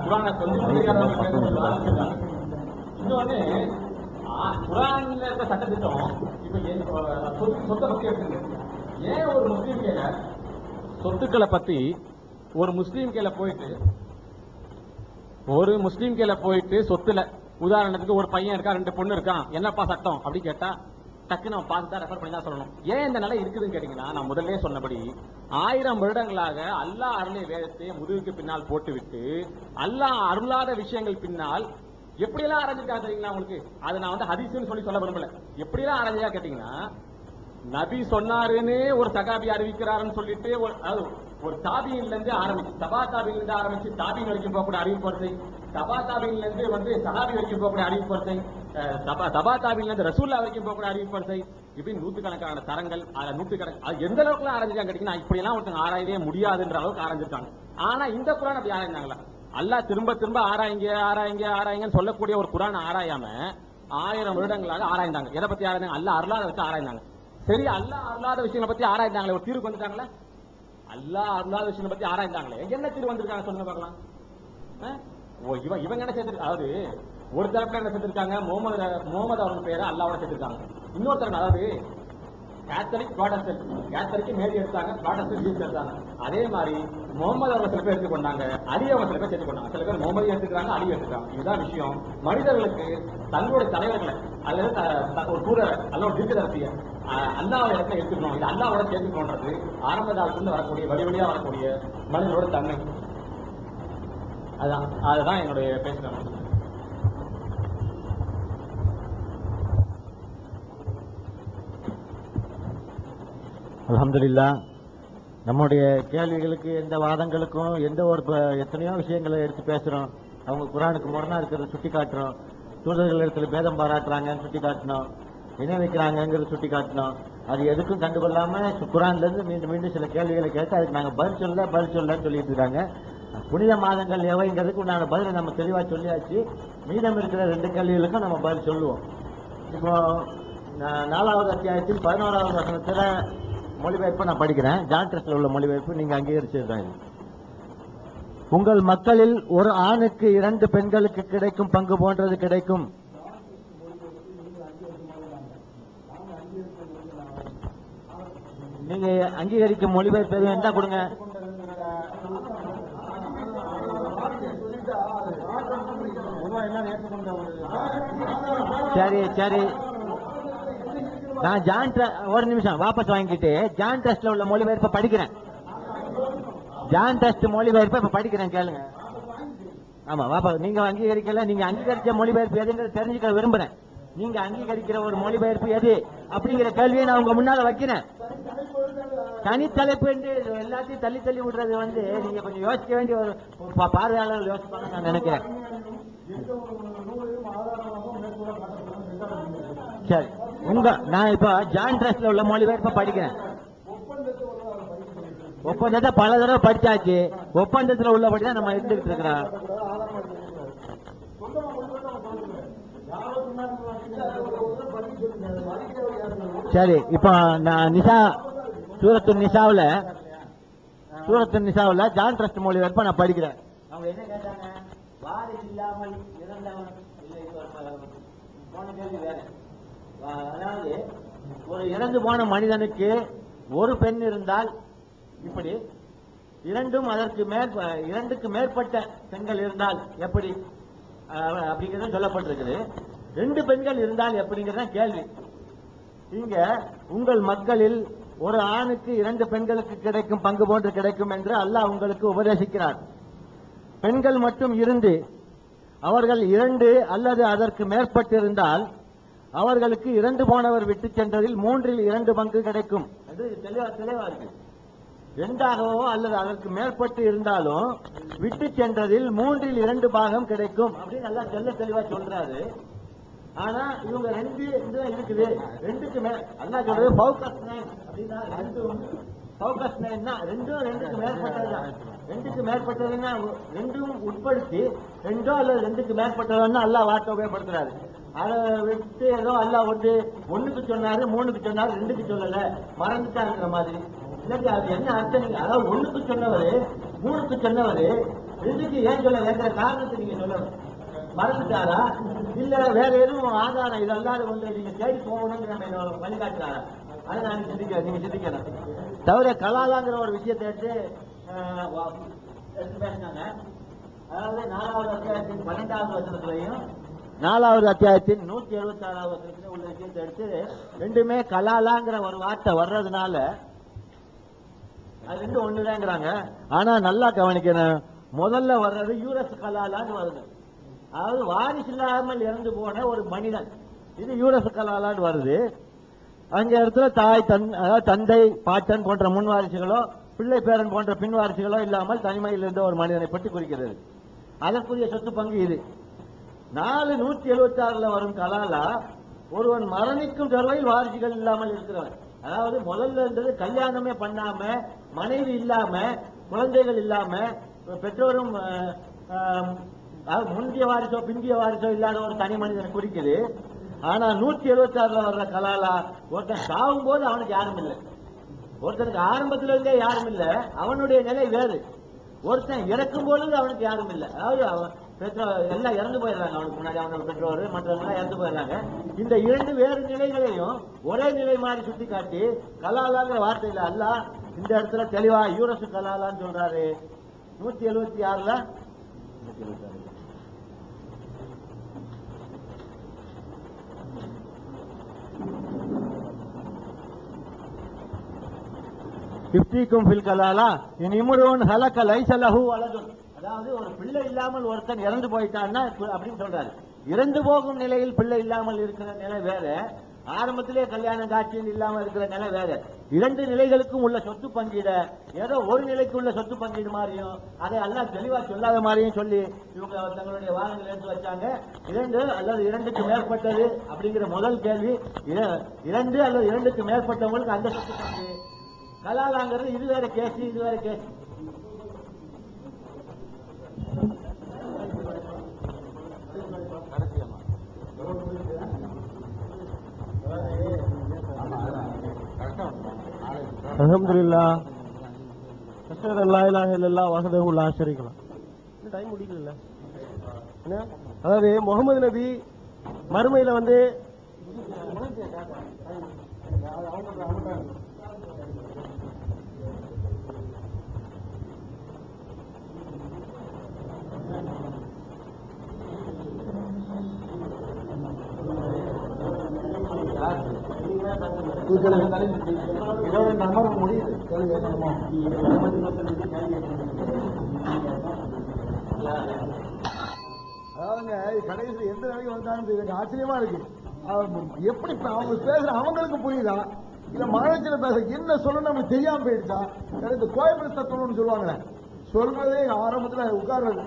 குர்ஆனை கொஞ்சம் தெரியாதவங்க. இன்னொன்னு குர்ஆன்ல இருக்க சட்டத்திட்டம் இப்ப சொத்தை பத்தி எடுத்துங்க. ஏன் ஒரு முஸ்லீம் கையில சொத்துக்களை பத்தி ஒரு முஸ்லீம் கையில போயிட்டு சொத்துல உதாரணத்துக்கு ஒரு பையன் இருக்கா, 2 பொண்ணு இருக்கான், என்னப்பா சட்டம் அப்படி கேட்டா டக்குன்னு நம்ம பார்த்து தான் ரெஃபர் பண்ணி தான் சொல்லணும். ஏன் இந்த நிலை இருக்குதுன்னு கேட்டீங்கன்னா, நான் முதல்ல சொன்னபடி 1000 வருடங்களாக அல்லாஹ் அருளை வேதத்தை முதுகுக்கு பின்னால் போட்டுவிட்டு அல்லாஹ் அருளாத விஷயங்கள் பின்னால் எப்படியெல்லாம் ஆரம்பிச்சிருக்காங்க தெரியுங்களா உங்களுக்கு? அது நான் வந்து ஹதீஸ்னு சொல்ல விரும்பல. எப்படியெல்லாம் ஆரம்பிச்சா கேட்டீங்கன்னா, நபி சொன்னாருன்னு ஒரு சகாபி அறிவிக்கிறாருன்னு சொல்லிட்டு ஒரு தாபியில இருந்து ஆரம்பிச்சு தபா தாபியில இருந்து ஆரம்பிச்சு தாபியின் வரைக்கும் போகக்கூடிய அறிவிப்பு வரிசை, தபா தாபியில இருந்து வந்து சகாபி வரைக்கும் போகக்கூடிய அறிவிப்பு வரிசை, தபா தாபியில இருந்து ரசூல்லா வரைக்கும் போகக்கூடிய அறிவிப்பு வரிசை, இப்படி 100கணக்கான தரங்கள், அது எந்த அளவுக்கு ஆரம்பிச்சாங்க கேட்டீங்கன்னா, இப்படி எல்லாம் ஒருத்தங்க ஆராயவே முடியாதுன்ற அளவுக்கு ஆரம்பிச்சிருக்காங்க. ஆனா இந்த குர்ஆன் அப்படி ஆராய்ந்தாங்களா? அல்லாஹ் திரும்ப திரும்ப ஆராய்ங்கன்னு சொல்லக்கூடிய ஒரு குர்ஆன் ஆராயாம 1000 வருடங்களாக ஆராய்ந்தாங்க. எதை பத்தி ஆராய்ந்தாங்க? அல்லாஹ் அருளாத வச்சு ஆராய்ந்தாங்க. சரி, அல்லாஹ் அருளாத விஷயங்களை பத்தி ஆராய்ந்தாங்களே, ஒரு தீர்வு வந்துட்டாங்களா? அல்லாஹ் அருளாத விஷயங்களை பத்தி ஆராய்ந்தாங்களே, என்ன தீர்வு வந்திருக்காங்க சொல்லுங்க பார்க்கலாம். இவங்க என்ன சேர்த்து, அதாவது ஒரு தரப்புல என்ன சேர்த்திருக்காங்க, முகமது அவங்க பேரை அல்லாவோட சேர்த்திருக்காங்க. இன்னொரு தரப்பு அதாவது கேத்தலிக் கேத்தலிக்கு மேரி எடுத்தாங்க, ப்ராட்டஸ்டன்ட் ஜூஸ் எடுத்தாங்க. அதே மாதிரி முகமது அவங்க சில பேர் எடுத்துக்கொண்டாங்க, அலி அவங்க சில பேர் சேர்த்துக்கொண்டாங்க. சில பேர் முகமது எடுத்துக்கிறாங்க, அலி எடுத்துக்கிறாங்க. இதுதான் விஷயம். மனிதர்களுக்கு தங்களுடைய தலைவர்களை அல்லது ஒரு தூதரை அல்ல ஒரு தீர்க்கதரிசியை அல்லாஹ்வோட இடத்துல எடுத்துக்கணும், இது அல்லாஹ்வோட சேர்த்துக்கணுன்றது ஆரம்ப காலத்துல வரக்கூடிய வழிவழியா வரக்கூடிய மனிதனோட தன்மை. அதுதான் என்னுடைய பேசுறேன். அல்ஹம்துலில்லாஹ். நம்முடைய கேள்விகளுக்கு எந்த வாதங்களுக்கும் எந்த ஒரு எத்தனையோ விஷயங்களை எடுத்து பேசுறோம். அவங்க குர்ஆனுக்கு முரணா இருக்கிறத சுட்டி காட்டுறோம். தூதர்கள் இடத்துல பேதம் பாராட்டுறாங்கன்னு சுட்டி காட்டணும், இணை வைக்கிறாங்கிறத சுட்டி காட்டணும். அது எதுக்கும் கண்டுகொள்ளாம குர்ஆன்ல இருந்து மீண்டும் மீண்டும் சில கேள்விகளை கேட்டு அதுக்கு நாங்க பதில் சொல்லன்னு சொல்லிட்டு இருக்காங்க. புனித மாதங்கள் எவைங்கிறதுக்கு உண்டான பதிலை நம்ம தெளிவா சொல்லியாச்சு. மீதம் இருக்கிற 2 கேள்விகளுக்கும் நம்ம பதில் சொல்லுவோம். இப்போ 4வது அத்தியாயத்தில் 11வது வசனத்துல மொழிபெயர்ப்பு நான் படிக்கிறேன். ஜான் ட்ரஸ்ட்ல உள்ள மொழிபெயர்ப்பு நீங்க அங்கீகரிச்சதுதான் இது. உங்கள் மக்களில் ஒரு ஆணுக்கு 2 பெண்களுக்கு கிடைக்கும் பங்கு போன்றது கிடைக்கும். நீங்க அங்கீகரிக்கும் மொழிபெயர்ப்பு எதுவும் இருந்தா கொடுங்க. சரி சரி, நான் ஒரு நிமிஷம் வாபஸ் வாங்கிட்டு ஜான் டெஸ்ட்ல உள்ள மொழிபெயர்ப்பை படிக்கிறேன். ஜான் டெஸ்ட் மொழிபெயர்ப்பை இப்ப படிக்கிறேன், கேளுங்க. ஆமா வாபஸ், நீங்க அங்கீகரிக்கல, நீங்க அங்கீகரிச்ச மொழிபெயர்ப்பு எதுங்கிறது தெரிஞ்சுக்க விரும்புறேன். நீங்க அங்கீகரிக்கிற ஒரு மொழிபெயர்ப்பு எது அப்படிங்கிற கேள்வியை நான் உங்க முன்னால வைக்கிறேன். தனித்தலைப்பு என்று எல்லாத்தையும் தள்ளி தள்ளி விடுறது வந்து நீங்க கொஞ்சம் யோசிக்க வேண்டிய ஒரு பார்வையாளர்கள் யோசிப்பாங்க நான் நினைக்கிறேன். சரி, நான் இப்ப ஜான் ட்ரஸ்ட்ல உள்ள மொழிபெயர்ப்பை படிக்கிறேன். ஒப்பந்தத்தை பல தடவை படிச்சாச்சு. ஒப்பந்தத்தில் உள்ளபடிதான் நம்ம இருந்துகிட்டு இருக்கிறோம். சரி, இப்ப நான் சூரத்து நிசாவுல ஜான் ட்ரஸ்ட் மொழிபெயர்ப்பை நான் படிக்கிறேன். அவங்க என்ன கேட்டாங்க? வாரிசு இல்லாமல் இறந்தவன் போன கேள்வி வேற. அதாவது ஒரு இறந்து போன மனிதனுக்கு ஒரு பெண் இருந்தால் இப்படி, இரண்டுக்கு மேற்பட்ட பெண்கள் இருந்தால் எப்படி அப்படிங்கிறது சொல்லப்பட்டிருக்குது. 2 பெண்கள் இருந்தால் எப்படிங்கிறத கேள்வி. இங்க உங்கள் மக்களில் ஒரு ஆணுக்கு 2 பெண்களுக்கு கிடைக்கும் பங்கு போன்று கிடைக்கும் என்று அல்லாஹ் உங்களுக்கு உபதேசிக்கிறார். பெண்கள் மட்டும் இருந்து அவர்கள் 2 அல்லது அதற்கு மேற்பட்டிருந்தால் அவர்களுக்கு இறந்து போனவர் விட்டு சென்றதில் 3/2 பங்கு கிடைக்கும் என்று தெளிவா இருக்கு. 2ஆகவோ அல்லது அதற்கு மேற்பட்டு இருந்தாலும் விட்டு சென்றதில் 3/2 பாகம் கிடைக்கும் அப்படின்னு நல்லா தெளிவா சொல்றாரு. ஆனா இவங்க 2 இருக்குது, 2க்கு மேல அல்லா சொல்றது ஃபௌகஸ் நைன் அப்படின்னா 2க்கு மேற்பட்டதுதான். 2க்கு மேற்பட்டதுன்னா 2ம் உட்படுத்தி 2 அல்லது 2க்கு மேற்பட்டதுன்னு அல்லா வார்த்தை உபயோகப்படுத்துறாரு. அதை விட்டு ஏதோ அல்லா 1க்கு சொன்னாரு, 3க்கு சொன்னாரு, 2க்கு சொல்லல, மறந்துட்டாங்கிற மாதிரி. இல்லைங்க, அது என்ன அர்த்தம்? அதாவது 1க்கு சொன்னவரு 3க்கு சொன்னவரு 2க்கு ஏன் சொல்ல வேண்டிய காரணத்தை நீங்க சொல்லணும். மறந்துட்டாரா இல்ல வேற எதுவும் ஆதாரம் இது அல்லாத ஒன்று நீங்க தேடி போகணும்னு நம்ம வழிகாட்டுறாரா? அதை நான் நீங்க சிந்திக்கணும். தவிர கலாலாங்கிற ஒரு விஷயத்தை எடுத்து பேசினாங்க. அதாவது 4வது அத்தியாயத்தின் 12வது வசனத்திலையும் 4வது அத்தியாயத்தின் 176வது வசனத்திலையும் உள்ள விஷயத்தை எடுத்து 2மே கலாலாங்கிற ஒரு வார்த்தை வர்றதுனால அது 2 ஒண்ணுதாங்கிறாங்க. ஆனா நல்லா கவனிக்கணும், முதல்ல வர்றது யூரஸ் கலாலான்னு வருது. அதாவது வாரிசு இல்லாமல் இறந்து போன ஒரு மனிதன், இது யூரஸ் கலாலான்னு வருது. அங்க இடத்துல அதாவது தந்தை பாட்டன் போன்ற முன் வாரிசுகளோ பிள்ளை பேரன் போன்ற பின் வாரிசுகளோ இல்லாமல் தனிமையில் இருந்த ஒரு மனிதனை பற்றி குறிக்கிறது. அதற்குரிய சொத்து பங்கு இது. 176ல வரும் கலாலா ஒருவன் மரணிக்கும் தருவையில் வாரிசுகள் இல்லாமல் இருக்கிறவன். அதாவது முதல்ல இருந்தது கல்யாணமே பண்ணாம, மனைவி இல்லாம, குழந்தைகள் இல்லாம, பெற்றோரும் முந்தைய வாரிசோ பிந்திய வாரிசோ இல்லாத ஒரு தனி மனிதனை குறிக்குது. ஆனா 176ல வர்ற கலாலா ஒருத்தன் சாகும் போது அவனுக்கு யாரும் இல்லை, ஒருத்தனுக்கு ஆரம்பத்துல இருந்தே யாரும் இல்லை, அவனுடைய நிலை வேறு. ஒருத்தன் இறக்கும் பொழுது அவனுக்கு யாரும் இல்லை, அதாவது எல்லாம் இறந்து போயிடுறாங்க, அவனுக்கு முன்னாடி அவனோட பெற்றோர் மற்றவங்க இறந்து போயிடுறாங்க. இந்த 2 வேறு நிலைகளையும் ஒரே நிலை மாதிரி சுட்டி காட்டி கலாலாங்கிற வார்த்தையில அல்லாஹ் இந்த இடத்துல தெளிவா யூரசு கலாலான்னு சொல்றாரு. 176ல 50க்கும் ஃபில் கலாலா இன் இம்ருன் ஹலக லைஸ லஹு வலதுன். அதாவது ஒரு பிள்ளை இல்லாமல் ஒருத்தன் இறந்து போயிட்டான்னா அப்படின்னு சொல்றாரு. இறந்து போகும் நிலையில் பிள்ளை இல்லாமல் இருக்கிற நிலை வேற, ஆரம்பத்திலே கல்யாண காட்சியில் இல்லாமல் இருக்கிற நிலை வேற. 2 நிலைகளுக்கும் உள்ள சொத்து பங்கீட ஏதோ ஒரு நிலைக்கு உள்ள சொத்து பங்கீடு மாதிரியும் அதை எல்லாம் தெளிவா சொல்லாத மாதிரியும் சொல்லி இவங்க தங்களுடைய வாதங்கள் எடுத்து வச்சாங்க. 2 அல்லது 2க்கு மேற்பட்டது அப்படிங்கிற முதல் கேள்வி. 2 அல்லது 2க்கு மேற்பட்டவங்களுக்கு அந்த சொத்து பங்கு. கலாலாங்கிறது இது வேற கேஸ், இது வேற கேஸ். அல்ஹம்துலில்லாஹ், அஷ்ஹது அல்லா இலாஹா இல்லல்லாஹ் வஹ்தஹு லா ஷரீக லஹ். டைம் முடிக்கல. அதாவது முகமது நபி மறுமையில வந்து இதோட நம்பர் முடியுது. அதாவதுங்க கடைசி எந்த நிலைக்கு வந்தாலும் எனக்கு ஆச்சரியமா இருக்கு. எப்படி அவங்க பேசுற அவங்களுக்கு புரியுதா இல்ல மனசுல பேச என்ன சொல்லணும் நமக்கு தெரியாம போயிடுச்சா? இந்த கோயம்புத்தூர் தத்துவம்னு சொல்லுவாங்களே, சொல்றதே ஆரம்பத்துல உட்கார்றது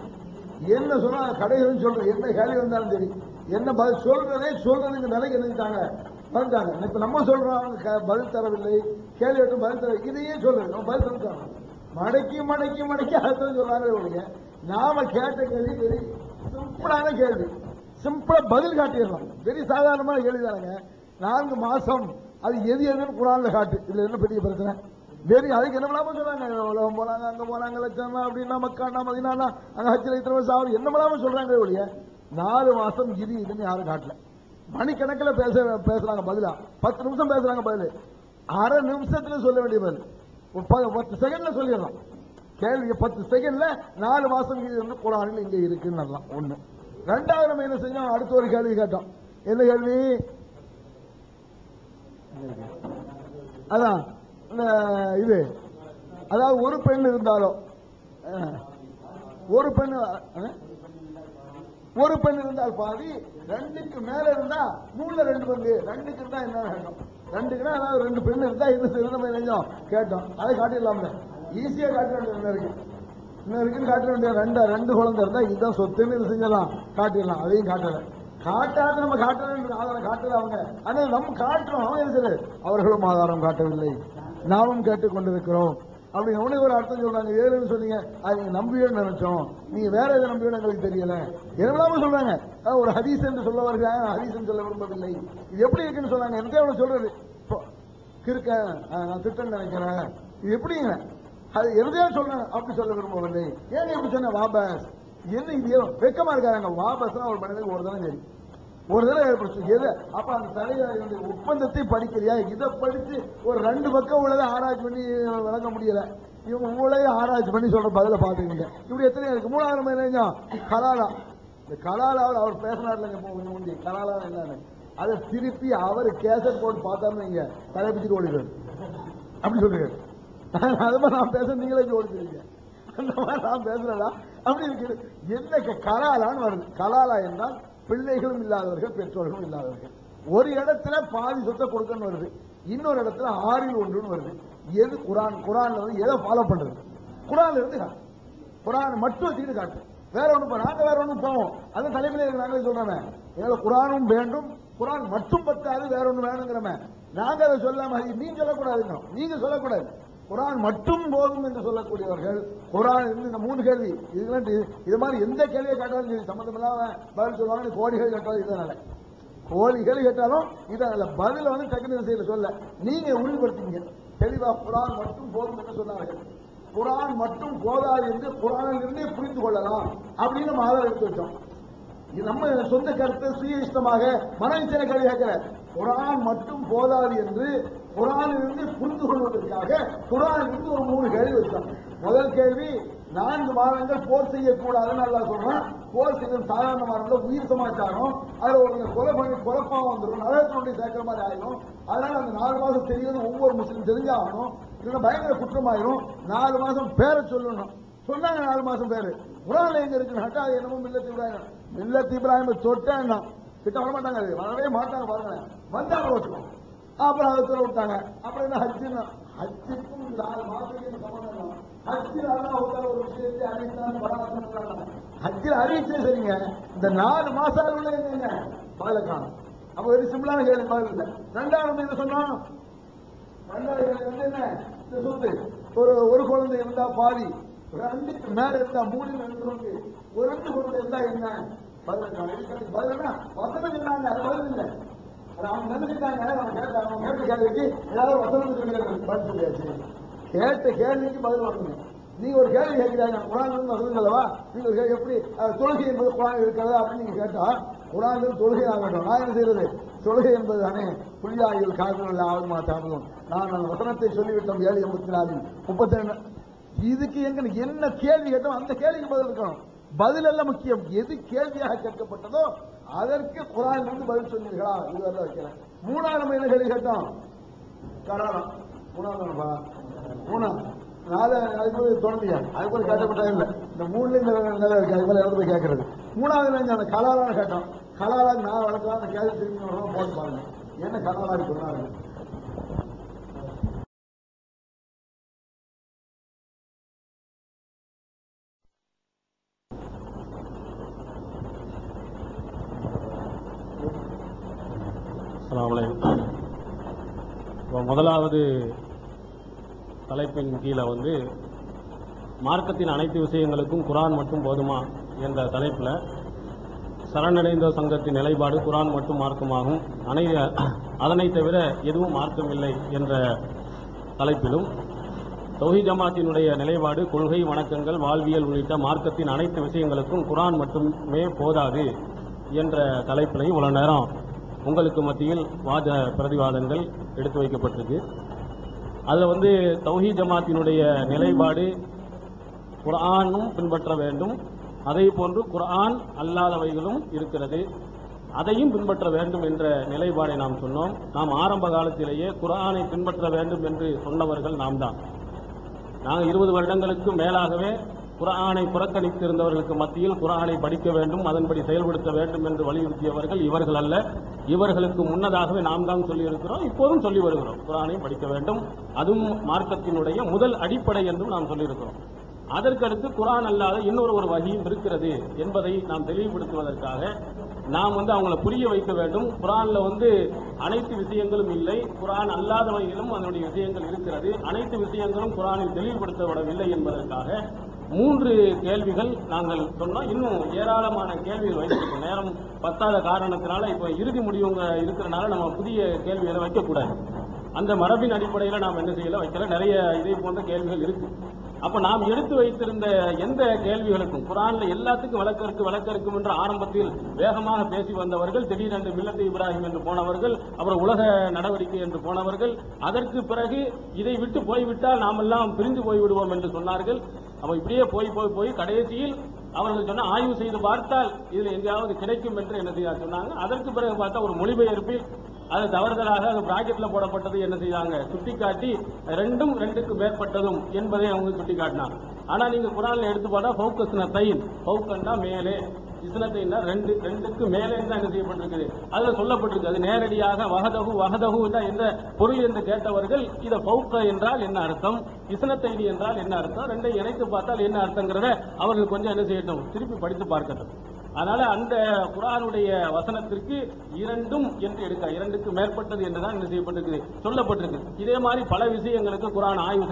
என்ன சொன்னா கடைசி சொல்றது என்ன கேள்வி வந்தாலும் சரி என்ன பதில் சொல்றதுங்க நிலைக்கு நினைச்சாங்க வந்துட்டாங்க. இப்ப நம்ம சொல்றோம் பதில் தரவில்லை, கேள்வி விட்டு பதில் தர இதையே சொல்றது பதில் சொல்லிட்டாங்க. மடக்கி மடக்கி மடக்கி அடுத்தது சொல்றாங்க. நாம கேட்ட கேள்வி வெரி சிம்பிளான கேள்வி, சிம்பிளா பதில் காட்டிடலாம். வெரி சாதாரணமான கேள்வி தானுங்க. 4 மாசம் அது எது எதுன்னு குரான்ல காட்டு. இதுல என்ன பெரிய பிரச்சனை? வெரி அதுக்கு என்ன பண்ணாம சொல்றாங்க, உலகம் போனாங்க அங்க போனாங்க லட்சம் அப்படின்னா மக்கானா மதினானா அங்க ஹஜ்ஜில் இத்தனை சாவரம் என்ன பண்ணாம சொல்றாங்க ஒழிய 4 மாசம் இது இதுன்னு யாரும் காட்டல. மணிக்கணக்கில் பேசுறாங்க பதிலா, 10 நிமிஷம் பேசுறாங்க பதில், அரை நிமிஷத்துல சொல்ல வேண்டிய பதில் 10 செகண்ட்ல சொல்லிடலாம். கேள்வி 10 செகண்ட்ல 4 மாசம் இது வந்து குரானில் இங்க இருக்குன்னு ஒண்ணு. 2வது நம்ம என்ன செஞ்சோம், அடுத்த ஒரு கேள்வி கேட்டோம். என்ன கேள்வி? அதான் இது அதாவது ஒரு பெண் இருந்தாலோ ஒரு பெண் இருந்தால் பாதி, 2க்கு மேல இருந்தா 3ல 2 பங்கு, 2க்கு இருந்தா என்ன வேணும்? 2க்குன்னா அதாவது 2 பெண் இருந்தா என்ன செஞ்சோம் கேட்டோம். அதை காட்டிடலாம்ல, ஈஸியா காட்ட வேண்டிய இருக்குன்னு காட்ட வேண்டிய 2 குழந்தை இருந்தா இதுதான் சொத்துன்னு செஞ்சலாம் காட்டிடலாம். அதையும் காட்டல. காட்டாத நம்ம காட்டணும் ஆதாரம் காட்டல அவங்க. ஆனால் நம்ம காட்டுறோம் அவர்களும் ஆதாரம் காட்டவில்லை, நாமும் கேட்டுக் கொண்டிருக்கிறோம் அப்படின்னு ஒரு அர்த்தம் சொல்றாங்க. 7ன்னு சொன்னீங்க, அது நீங்க நம்பியோன்னு நினைச்சோம், நீங்க வேற எதை நம்பியோன்னு எங்களுக்கு தெரியல என்னெல்லாம சொல்றாங்க. ஒரு ஹதீஸ் என்று சொல்ல வருகிறாங்க, ஹதீஸ் சொல்ல விரும்பவில்லை. இது எப்படி இருக்குன்னு சொன்னாங்க. எந்த சொல்றது கிருக்க நான் திட்டம் நினைக்கிறேன், இது எப்படிங்க அது எதையா சொல்றாங்க, அப்படி சொல்ல விரும்பவில்லை. ஏங்க எப்படி சொன்ன வாபஸ் என்ன இது வெக்கமா இருக்காங்க. வாபஸ் ஒரு மனிதனுக்கு ஒரு தடவை சரி ஒரு தடவை ஏற்படுச்சு. அப்ப அந்த தலைவருடைய ஒப்பந்தத்தை படிக்கலையா? இதை படிச்சு ஒரு 2 பக்கம் உள்ளதை ஆராய்ச்சி பண்ணி வழங்க முடியல. இவங்க உங்களையும் ஆராய்ச்சி பண்ணி சொல்ற பதில பாத்துக்கிங்க. இப்படி எத்தனை இருக்கு. 3வது மனிதன் கலாலா. இந்த கலாலாவில் அவர் பேசினார்லங்க முந்தி கலாலா என்னன்னு அதை திருப்பி அவர் கேசட் போட்டு பார்த்தாருன்னு நீங்க தலைப்பிச்சுட்டு ஓடிடுவார். அப்படி சொல்றீங்க. அது மாதிரி நான் பேச நீங்களே ஓடிச்சிருக்கீங்க. அந்த மாதிரி நான் பேசுறதா அப்படி இருக்குது. என்ன கலாலான்னு வருது. கலாலா என்றால் பிள்ளைகளும் இல்லாதவர்கள் பெற்றோர்களும் இல்லாதவர்கள். ஒரு இடத்துல பாதி சொத்தை கொடுக்கன்னு வருது, இன்னொரு இடத்துல 6ல் 1 வருது. எது குரான்ல வந்து எதை ஃபாலோ பண்றது? குரான்ல இருந்து காட்டு, குரான் மட்டும் வச்சுக்கிட்டு காட்டு. வேற ஒண்ணு நாங்க வேற ஒண்ணும் போவோம். அந்த தலைமையில நாங்களே சொல்றோமே, எங்களை குரானும் வேண்டும், குரான் மட்டும் பத்தாது, வேற ஒண்ணு வேணுங்கிறமே. நாங்க அதை சொல்லாம நீங்க சொல்லக்கூடாதுங்க, நீங்க சொல்லக்கூடாது. குரான் மட்டும் போதும் என்று சொல்லக்கூடியவர்கள் குரான் இந்த 3 கேள்வி இதெல்லாம் இது மாதிரி எந்த கேள்வியை கேட்டாலும் சரி சம்பந்தம் இல்லாம பதில் சொல்லுவாங்க. கோழிகள் கேட்டாலும் இதனால கோழிகள் கேட்டாலும் இதனால பதில வந்து டெக்னிக்கல் திசையில சொல்ல நீங்க உறுதிப்படுத்திங்க தெளிவா. குரான் மட்டும் போதும் என்று சொன்னார்கள். குரான் மட்டும் போதாது என்று குரானில் இருந்தே புரிந்து கொள்ளலாம் அப்படின்னு நம்ம ஆதாரம் எடுத்து வச்சோம். நம்ம சொந்த கருத்தை சுய இஷ்டமாக மன இச்சனை கேள்வி கேட்கிற குரான் மட்டும் போதாது என்று குரானிலிருந்து புரிந்து கொள்வதற்காக குரானிலிருந்து ஒரு 3 கேள்வி வச்சோம். முதல் கேள்வி 4 மாதங்கள் போர் செய்யக்கூடாதுன்னு நல்லா சொல்றான். போர் செய்யும் சாதாரணமான உயிர் சமாச்சாரம், அதுல ஒரு கொலை பண்ணி குழப்பம் வந்துடும், நரகத்தினுடைய சேர்க்கிற மாதிரி ஆயிடும். அதனால அந்த 4 மாதம் தெரியும் ஒவ்வொரு முஸ்லீம் தெரிஞ்சாகணும், இல்லைன்னா பயங்கர குற்றமாயிரும். 4 மாதம் பேரை சொல்லணும். சொன்னாங்க 4 மாசம் பேரு. குரான்ல எங்க இருக்குன்னு அது என்னமோ மில்லத் இப்ராஹிம் தொட்டேன்னா கிட்ட வர மாட்டாங்க, வரவே மாட்டாங்க. பாருங்க வந்தாங்க வச்சுக்கோங்க. அப்புறம் அதை சொல்ல விட்டாங்க. அப்புறம் என்ன ஹஜ்ஜுன்னா ஹஜ்ஜுக்கும் 4 மாசத்துக்கு சம்பந்தம். ஹஜ்ஜில் ஒரு விஷயத்தை அறிவித்தாங்க. ஹஜ்ஜில் அறிவிச்சே சரிங்க. இந்த 4 மாசம் என்னங்க பதில காணும். அப்ப வெரி சிம்பிளான கேள்வி பதில் இல்லை. 2வது என்ன சொன்னோம்? 2வது வந்து என்ன இந்த சொத்து ஒரு குழந்தை இருந்தா பாதி, 2க்கு மேல இருந்தா 3ல் 2 ஒரு 2 குழந்தை இருந்தா என்ன பதில் என்ன வசனம் சொன்னாங்க. அது பதில் இல்லை. அவங்க நினைச்சுட்டாங்க அவங்க கேட்ட கேள்விக்கு ஏதாவது வசனம் பதில் சொல்லியாச்சு. கேட்ட கேள்விக்கு பதில் வரணும். நீங்க ஒரு கேள்வி கேட்கிறாங்க, குரான் சொல்லுங்களவா, நீங்க ஒரு கேள்வி எப்படி தொழுகை என்பது குரான் இருக்கிறதா அப்படின்னு நீங்க கேட்டா, குரான் தொழுகை ஆகட்டும். நான் என்ன செய்யறது? தொழுகை என்பது தானே புள்ளியாயில் காதல் ஆகுமா தாமதம். நான் அந்த வசனத்தை சொல்லிவிட்டோம் 7:84 32. இதுக்கு என்ன கேள்வி கேட்டோம் அந்த கேள்விக்கு பதில் இருக்கணும். பதில் எல்லாம் முக்கியம். எது கேள்வியாக கேட்கப்பட்டதோ அதற்கு குரான் பதில் சொன்னீர்களா? இதுவரை வைக்கிறேன். 3ஆவது நம்ம என்ன கேள்வி கேட்டோம்? கராரம். 3 அதுக்கு தொடர்ந்தியா? அதுக்கு ஒரு கேட்கப்பட்டா இல்லை. இந்த 3ல இந்த இருக்கு, அது போல போய் கேட்கறது. 3வது அந்த கலாலான்னு கேட்டோம். கலாலா நான் வளர்க்கலாம் அந்த கேள்வி திரும்பி போட்டு பாருங்க. என்ன கலாலா சொன்னாங்க? முதலாவது தலைப்பின் கீழே மார்க்கத்தின் அனைத்து விஷயங்களுக்கும் குரான் மட்டும் போதுமா என்ற தலைப்பில் சரணடைந்த சங்கத்தின் நிலைப்பாடு குரான் மட்டும் மார்க்கமாகும், அதனை தவிர எதுவும் மார்க்கமில்லை என்ற தலைப்பிலும், தௌஹீத் ஜமாத்தினுடைய நிலைப்பாடு கொள்கை, வணக்கங்கள், வாழ்வியல் உள்ளிட்ட மார்க்கத்தின் அனைத்து விஷயங்களுக்கும் குரான் மட்டுமே போதாது என்ற தலைப்பிலையும் இவ்வளவு நேரம் உங்களுக்கு மத்தியில் வாத பிரதிவாதங்கள் எடுத்து வைக்கப்பட்டிருக்கு. அதில் தௌஹீத் ஜமாத்தினுடைய நிலைப்பாடு குர்ஆனும் பின்பற்ற வேண்டும், அதே போன்று குர்ஆன் அல்லாதவைகளும் இருக்கிறது, அதையும் பின்பற்ற வேண்டும் என்ற நிலைப்பாடை நாம் சொன்னோம். நாம் ஆரம்ப காலத்திலேயே குர்ஆனை பின்பற்ற வேண்டும் என்று சொன்னவர்கள் நாம் தான். நாங்கள் 20 வருடங்களுக்கு மேலாகவே குர்ஆனை புறக்கணித்திருந்தவர்களுக்கு மத்தியில் குர்ஆனை படிக்க வேண்டும், அதன்படி செயல்படுத்த வேண்டும் என்று வலியுறுத்தியவர்கள் இவர்கள் அல்ல. இவர்களுக்கு முன்னதாகவே நாம் தான் சொல்லியிருக்கிறோம், இப்போதும் சொல்லி வருகிறோம். குர்ஆனை படிக்க வேண்டும், அதுவும் மார்க்கத்தினுடைய முதல் அடிப்படை என்றும் நாம் சொல்லியிருக்கிறோம். அதற்கடுத்து குர்ஆன் அல்லாத இன்னொரு வகையும் இருக்கிறது என்பதை நாம் தெளிவுபடுத்துவதற்காக நாம் அவங்களை புரிய வைக்க வேண்டும். குர்ஆன்ல அனைத்து விஷயங்களும் இல்லை, குர்ஆன் அல்லாதவைகளும் அதனுடைய விஷயங்கள் இருக்கிறது, அனைத்து விஷயங்களும் குர்ஆனில் தெளிவுபடுத்தப்படவில்லை என்பதற்காக 3 கேள்விகள் நாங்கள் சொன்னோம். இன்னும் ஏராளமான கேள்விகள் வைத்திருக்கோம். நேரம் பத்தாத காரணத்தினால இப்போ இறுதி முடிவுங்க இருக்கிறனால நம்ம புதிய கேள்விகளை வைக்கக்கூடாது. அந்த மரபின் அடிப்படையில் நாம் என்ன செய்யல வைக்கல. நிறைய இதே போன்ற கேள்விகள் இருக்கு. அப்ப நாம் எடுத்து வைத்திருந்த எந்த கேள்விகளுக்கும் குர்ஆன்ல எல்லாத்துக்கும் விளக்கருக்கு என்று ஆரம்பத்தில் வேகமாக பேசி வந்தவர்கள், திடீரென்று மில்லத்து இப்ராஹிம் என்று போனவர்கள், அப்புறம் உலக நடவடிக்கை என்று போனவர்கள், அதற்கு பிறகு இதை விட்டு போய்விட்டால் நாமெல்லாம் பிரிந்து போய்விடுவோம் என்று சொன்னார்கள். அப்ப இப்படியே போய் கடைசியில் அவர்கள் சொன்ன ஆய்வு செய்து பார்த்தால் இதுல எங்கேயாவது கிடைக்கும் என்று என்ன செய்ய சொன்னாங்க. அதற்கு பிறகு பார்த்தா ஒரு மொழிபெயர்ப்பில் அது தவறுதலாக அது பிராக்கெட்ல போடப்பட்டது என்ன செய்தாங்க சுட்டிக்காட்டி 2க்கு மேற்பட்டதும் என்பதை அவங்க சுட்டிக்காட்டினாங்க. ஆனா நீங்க குர்ஆன்ல எடுத்து பார்த்தா ஃபௌகன்னா மேலே, இஸ்னத்தைன்னா 2க்கு மேலே தான் என்ன செய்யப்பட்டிருக்குது, அதுல சொல்லப்பட்டிருக்கு. அது நேரடியாக வஹதஹு என்ற பொருள் என்று கேட்டவர்கள் இதை ஃபௌக என்றால் என்ன அர்த்தம், இஸ்னத்தைனி என்றால் என்ன அர்த்தம், 2ஐ இணைத்து பார்த்தால் என்ன அர்த்தங்கிறத அவர்கள் கொஞ்சம் என்ன செய்யட்டும், திருப்பி படித்து பார்க்கட்டும். அதனால அந்த குர்ஆனுடைய வசனத்திற்கு 2 என்று எடுக்க 2க்கு மேற்பட்டது என்றுதான் என்ன செய்யப்பட்டிருக்கு, சொல்லப்பட்டிருக்கு. இதே மாதிரி பல விஷயங்களுக்கு குர்ஆன் ஆய்வு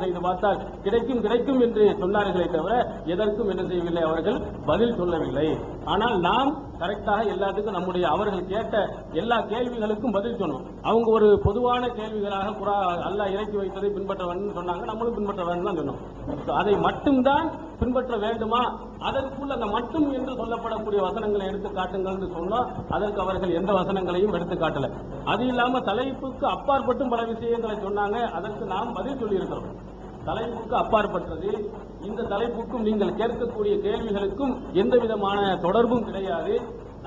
செய்து பார்த்தால் கிடைக்கும் என்று சொன்னார்களே தவிர எதற்கும் என்ன செய்யவில்லை, அவர்கள் பதில் சொல்லவில்லை. ஆனால் நாம் கரெக்டாக எல்லாத்துக்கும் நம்முடைய அவர்கள் கேட்ட எல்லா கேள்விகளுக்கும் பதில் சொன்னோம். அவங்க ஒரு பொதுவான கேள்விகளாக குர்ஆன் அல்லாஹ் இறக்கி வைத்ததை பின்பற்ற வேண்டும் சொன்னாங்க, நம்மளும் பின்பற்ற வேண்டும் தான் சொன்னோம். அதை மட்டும்தான் பின்பற்ற வேண்டுமா, அதற்குள்ள அந்த மட்டும் என்று சொல்லப்படக்கூடிய வசனங்களை எடுத்து காட்டுங்கள் என்று சொன்னோம். அதற்கு அவர்கள் எந்த வசனங்களையும் எடுத்து காட்டல. அது இல்லாம தலைப்புக்கு அப்பாற்பட்டும் பல விஷயங்களை சொன்னாங்க, அதற்கு நாம் பதில் சொல்லி இருக்கிறோம். தலைப்புக்கு அப்பாற்பட்டது, இந்த தலைப்புக்கும் நீங்கள் கேட்கக்கூடிய கேள்விகளுக்கும் எந்த விதமான தொடர்பும் கிடையாது.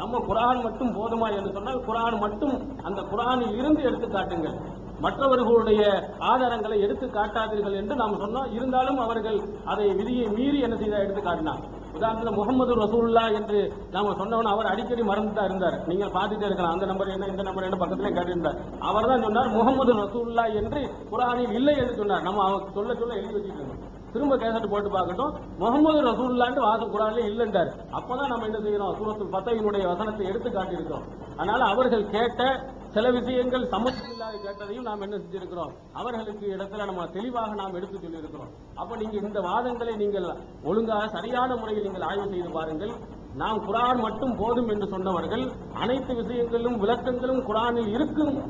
நம்ம குர்ஆன் மட்டும் போதுமா என்று சொன்னால் குர்ஆன் மட்டும் அந்த குர்ஆனில் இருந்து எடுத்து காட்டுங்கள், மற்றவர்களுடைய ஆதாரங்களை எடுத்து காட்டாதீர்கள் என்று நாம் சொன்னோம். இருந்தாலும் அவர்கள் அதை விதியை மீறி என்ன செய்த எடுத்து காட்டினார். உதாரணத்தில் முகமது ரசூலுல்லாஹ் என்று நாம சொன்னவன் அவர் அடிக்கடி மறந்துட்டா இருந்தார். நீங்கள் பார்த்துட்டே இருக்கலாம், அந்த நம்பர் என்ன இந்த நம்பர் என்ன பக்கத்திலே கேட்டிருந்தார். அவர் தான் சொன்னார் முகமது ரசூலுல்லாஹ் என்று குர்ஆனில் இல்லை என்று சொன்னார். நம்ம அவங்க சொல்ல எழுதி வச்சுக்கணும், திரும்ப கேசட் போட்டு பார்க்கட்டும். முகமது ரசூலுல்லாஹ்னு வாசம் குர்ஆன்ல இல்லைன்றார். அப்பதான் நம்ம என்ன செய்யறோம், சூரத்துல் ஃபத்ஹினுடைய வசனத்தை எடுத்து காட்டியிருக்கிறோம். அதனால அவர்கள் கேட்ட சில விஷயங்கள் சமத்துவமில்லாத கேட்டதையும் நாம் என்ன செஞ்சிருக்கிறோம், அவர்களுக்கு இடத்துல நம்ம தெளிவாக நாம் எடுத்து சொல்லியிருக்கிறோம். அப்ப நீங்க இந்த வாதங்களை நீங்கள் ஒழுங்காக சரியான முறையில் நீங்கள் ஆய்வு செய்து பாருங்கள். நாம் குர்ஆன் மட்டும் போதும் என்று சொன்னவர்கள், அனைத்து விஷயங்களும் விளக்கங்களும் குர்ஆனில்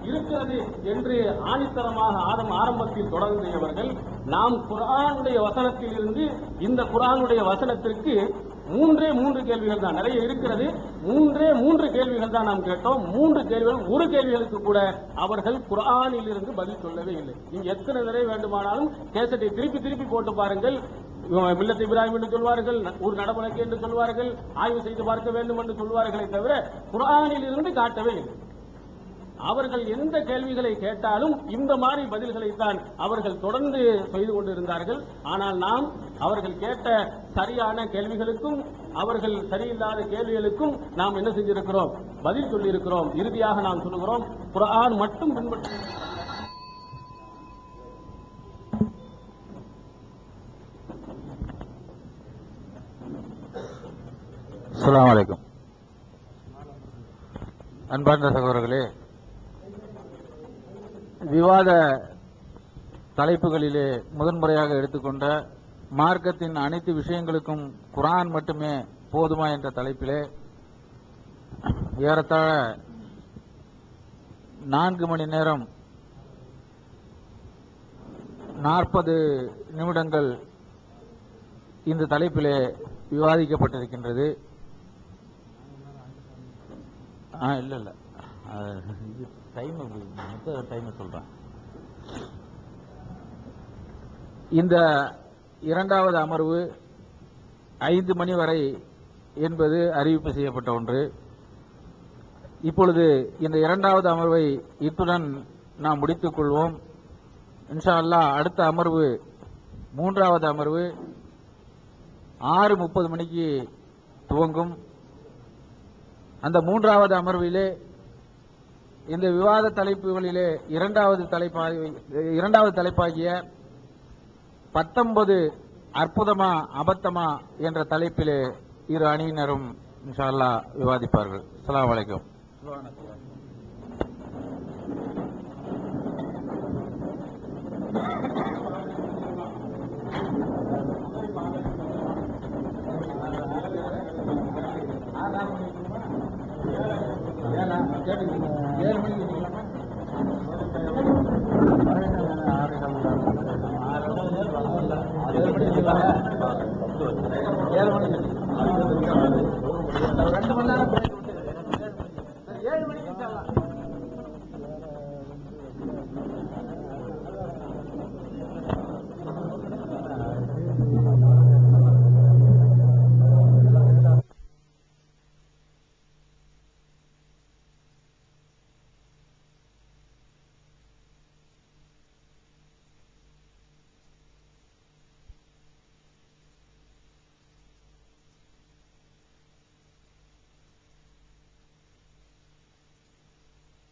இருக்கிறது என்று ஆணித்தரமாக ஆரம்பத்தில் தொடர்ந்தவர்கள், நாம் குர்ஆனுடைய வசனத்தில் இருந்து இந்த குர்ஆனுடைய வசனத்திற்கு மூன்று கேள்விகள் தான், நிறைய இருக்கிறது, மூன்று கேள்விகள் தான் நாம் கேட்டோம். 3 கேள்விகள், ஒரு கேள்விகளுக்கு கூட அவர்கள் குர்ஆனில் இருந்து பதில் சொல்லவே இல்லை. நீங்க எத்தனை தடவை வேண்டுமானாலும் கேசட்டை திருப்பி போட்டு பாருங்கள். மில்லத் இப்ராஹிம் என்று சொல்வார்கள், ஒரு நடவடிக்கை என்று சொல்வார்கள், ஆய்வு செய்து பார்க்க வேண்டும் என்று சொல்வார்களே தவிர குர்ஆனில் இருந்து காட்டவே இல்லை. அவர்கள் எந்த கேள்விகளை கேட்டாலும் இந்த மாதிரி பதில்களைத்தான் அவர்கள் தொடர்ந்து செய்து கொண்டிருந்தார்கள். ஆனால் நாம் அவர்கள் கேட்ட சரியான கேள்விகளுக்கும் அவர்கள் சரியில்லாத கேள்விகளுக்கும் நாம் என்ன செஞ்சிருக்கிறோம்? பதில் சொல்லியிருக்கிறோம். இறுதியாக நாம் சொல்லுகிறோம், குர்ஆன் மட்டும் பின்பற்ற. அஸ்ஸலாமு அலைக்கும். அன்பார்ந்த சகோதரர்களே, விவாத தலைப்புகளிலே முதன்முறையாக எடுத்துக்கொண்ட மார்க்கத்தின் அனைத்து விஷயங்களுக்கும் குர்ஆன் மட்டுமே போதுமா என்ற தலைப்பிலே ஏறத்தாழ 4 மணி நேரம் 40 நிமிடங்கள் இந்த தலைப்பிலே விவாதிக்கப்பட்டிருக்கின்றது. இல்ல இது டைம் சொல்றேன். இந்த இரண்டாவது அமர்வு 5 மணி வரை என்பது அறிவிப்பு செய்யப்பட்ட ஒன்று. இப்பொழுது இந்த இரண்டாவது அமர்வை இத்துடன் நாம் முடித்துக் கொள்வோம். இன்ஷா அல்லாஹ் அடுத்த அமர்வு, மூன்றாவது அமர்வு 6:30 மணிக்கு துவங்கும். அந்த மூன்றாவது அமர்விலே இந்த விவாத தலைப்புகளிலே இரண்டாவது தலைப்பாகிய 19 அற்புதமா அபத்தமா என்ற தலைப்பிலே இரு அணியினரும் இன்ஷா அல்லாஹ் விவாதிப்பார்கள். அஸ்ஸலாமு அலைக்கும். ஏழு மணிக்கு 2 மணி நேரம்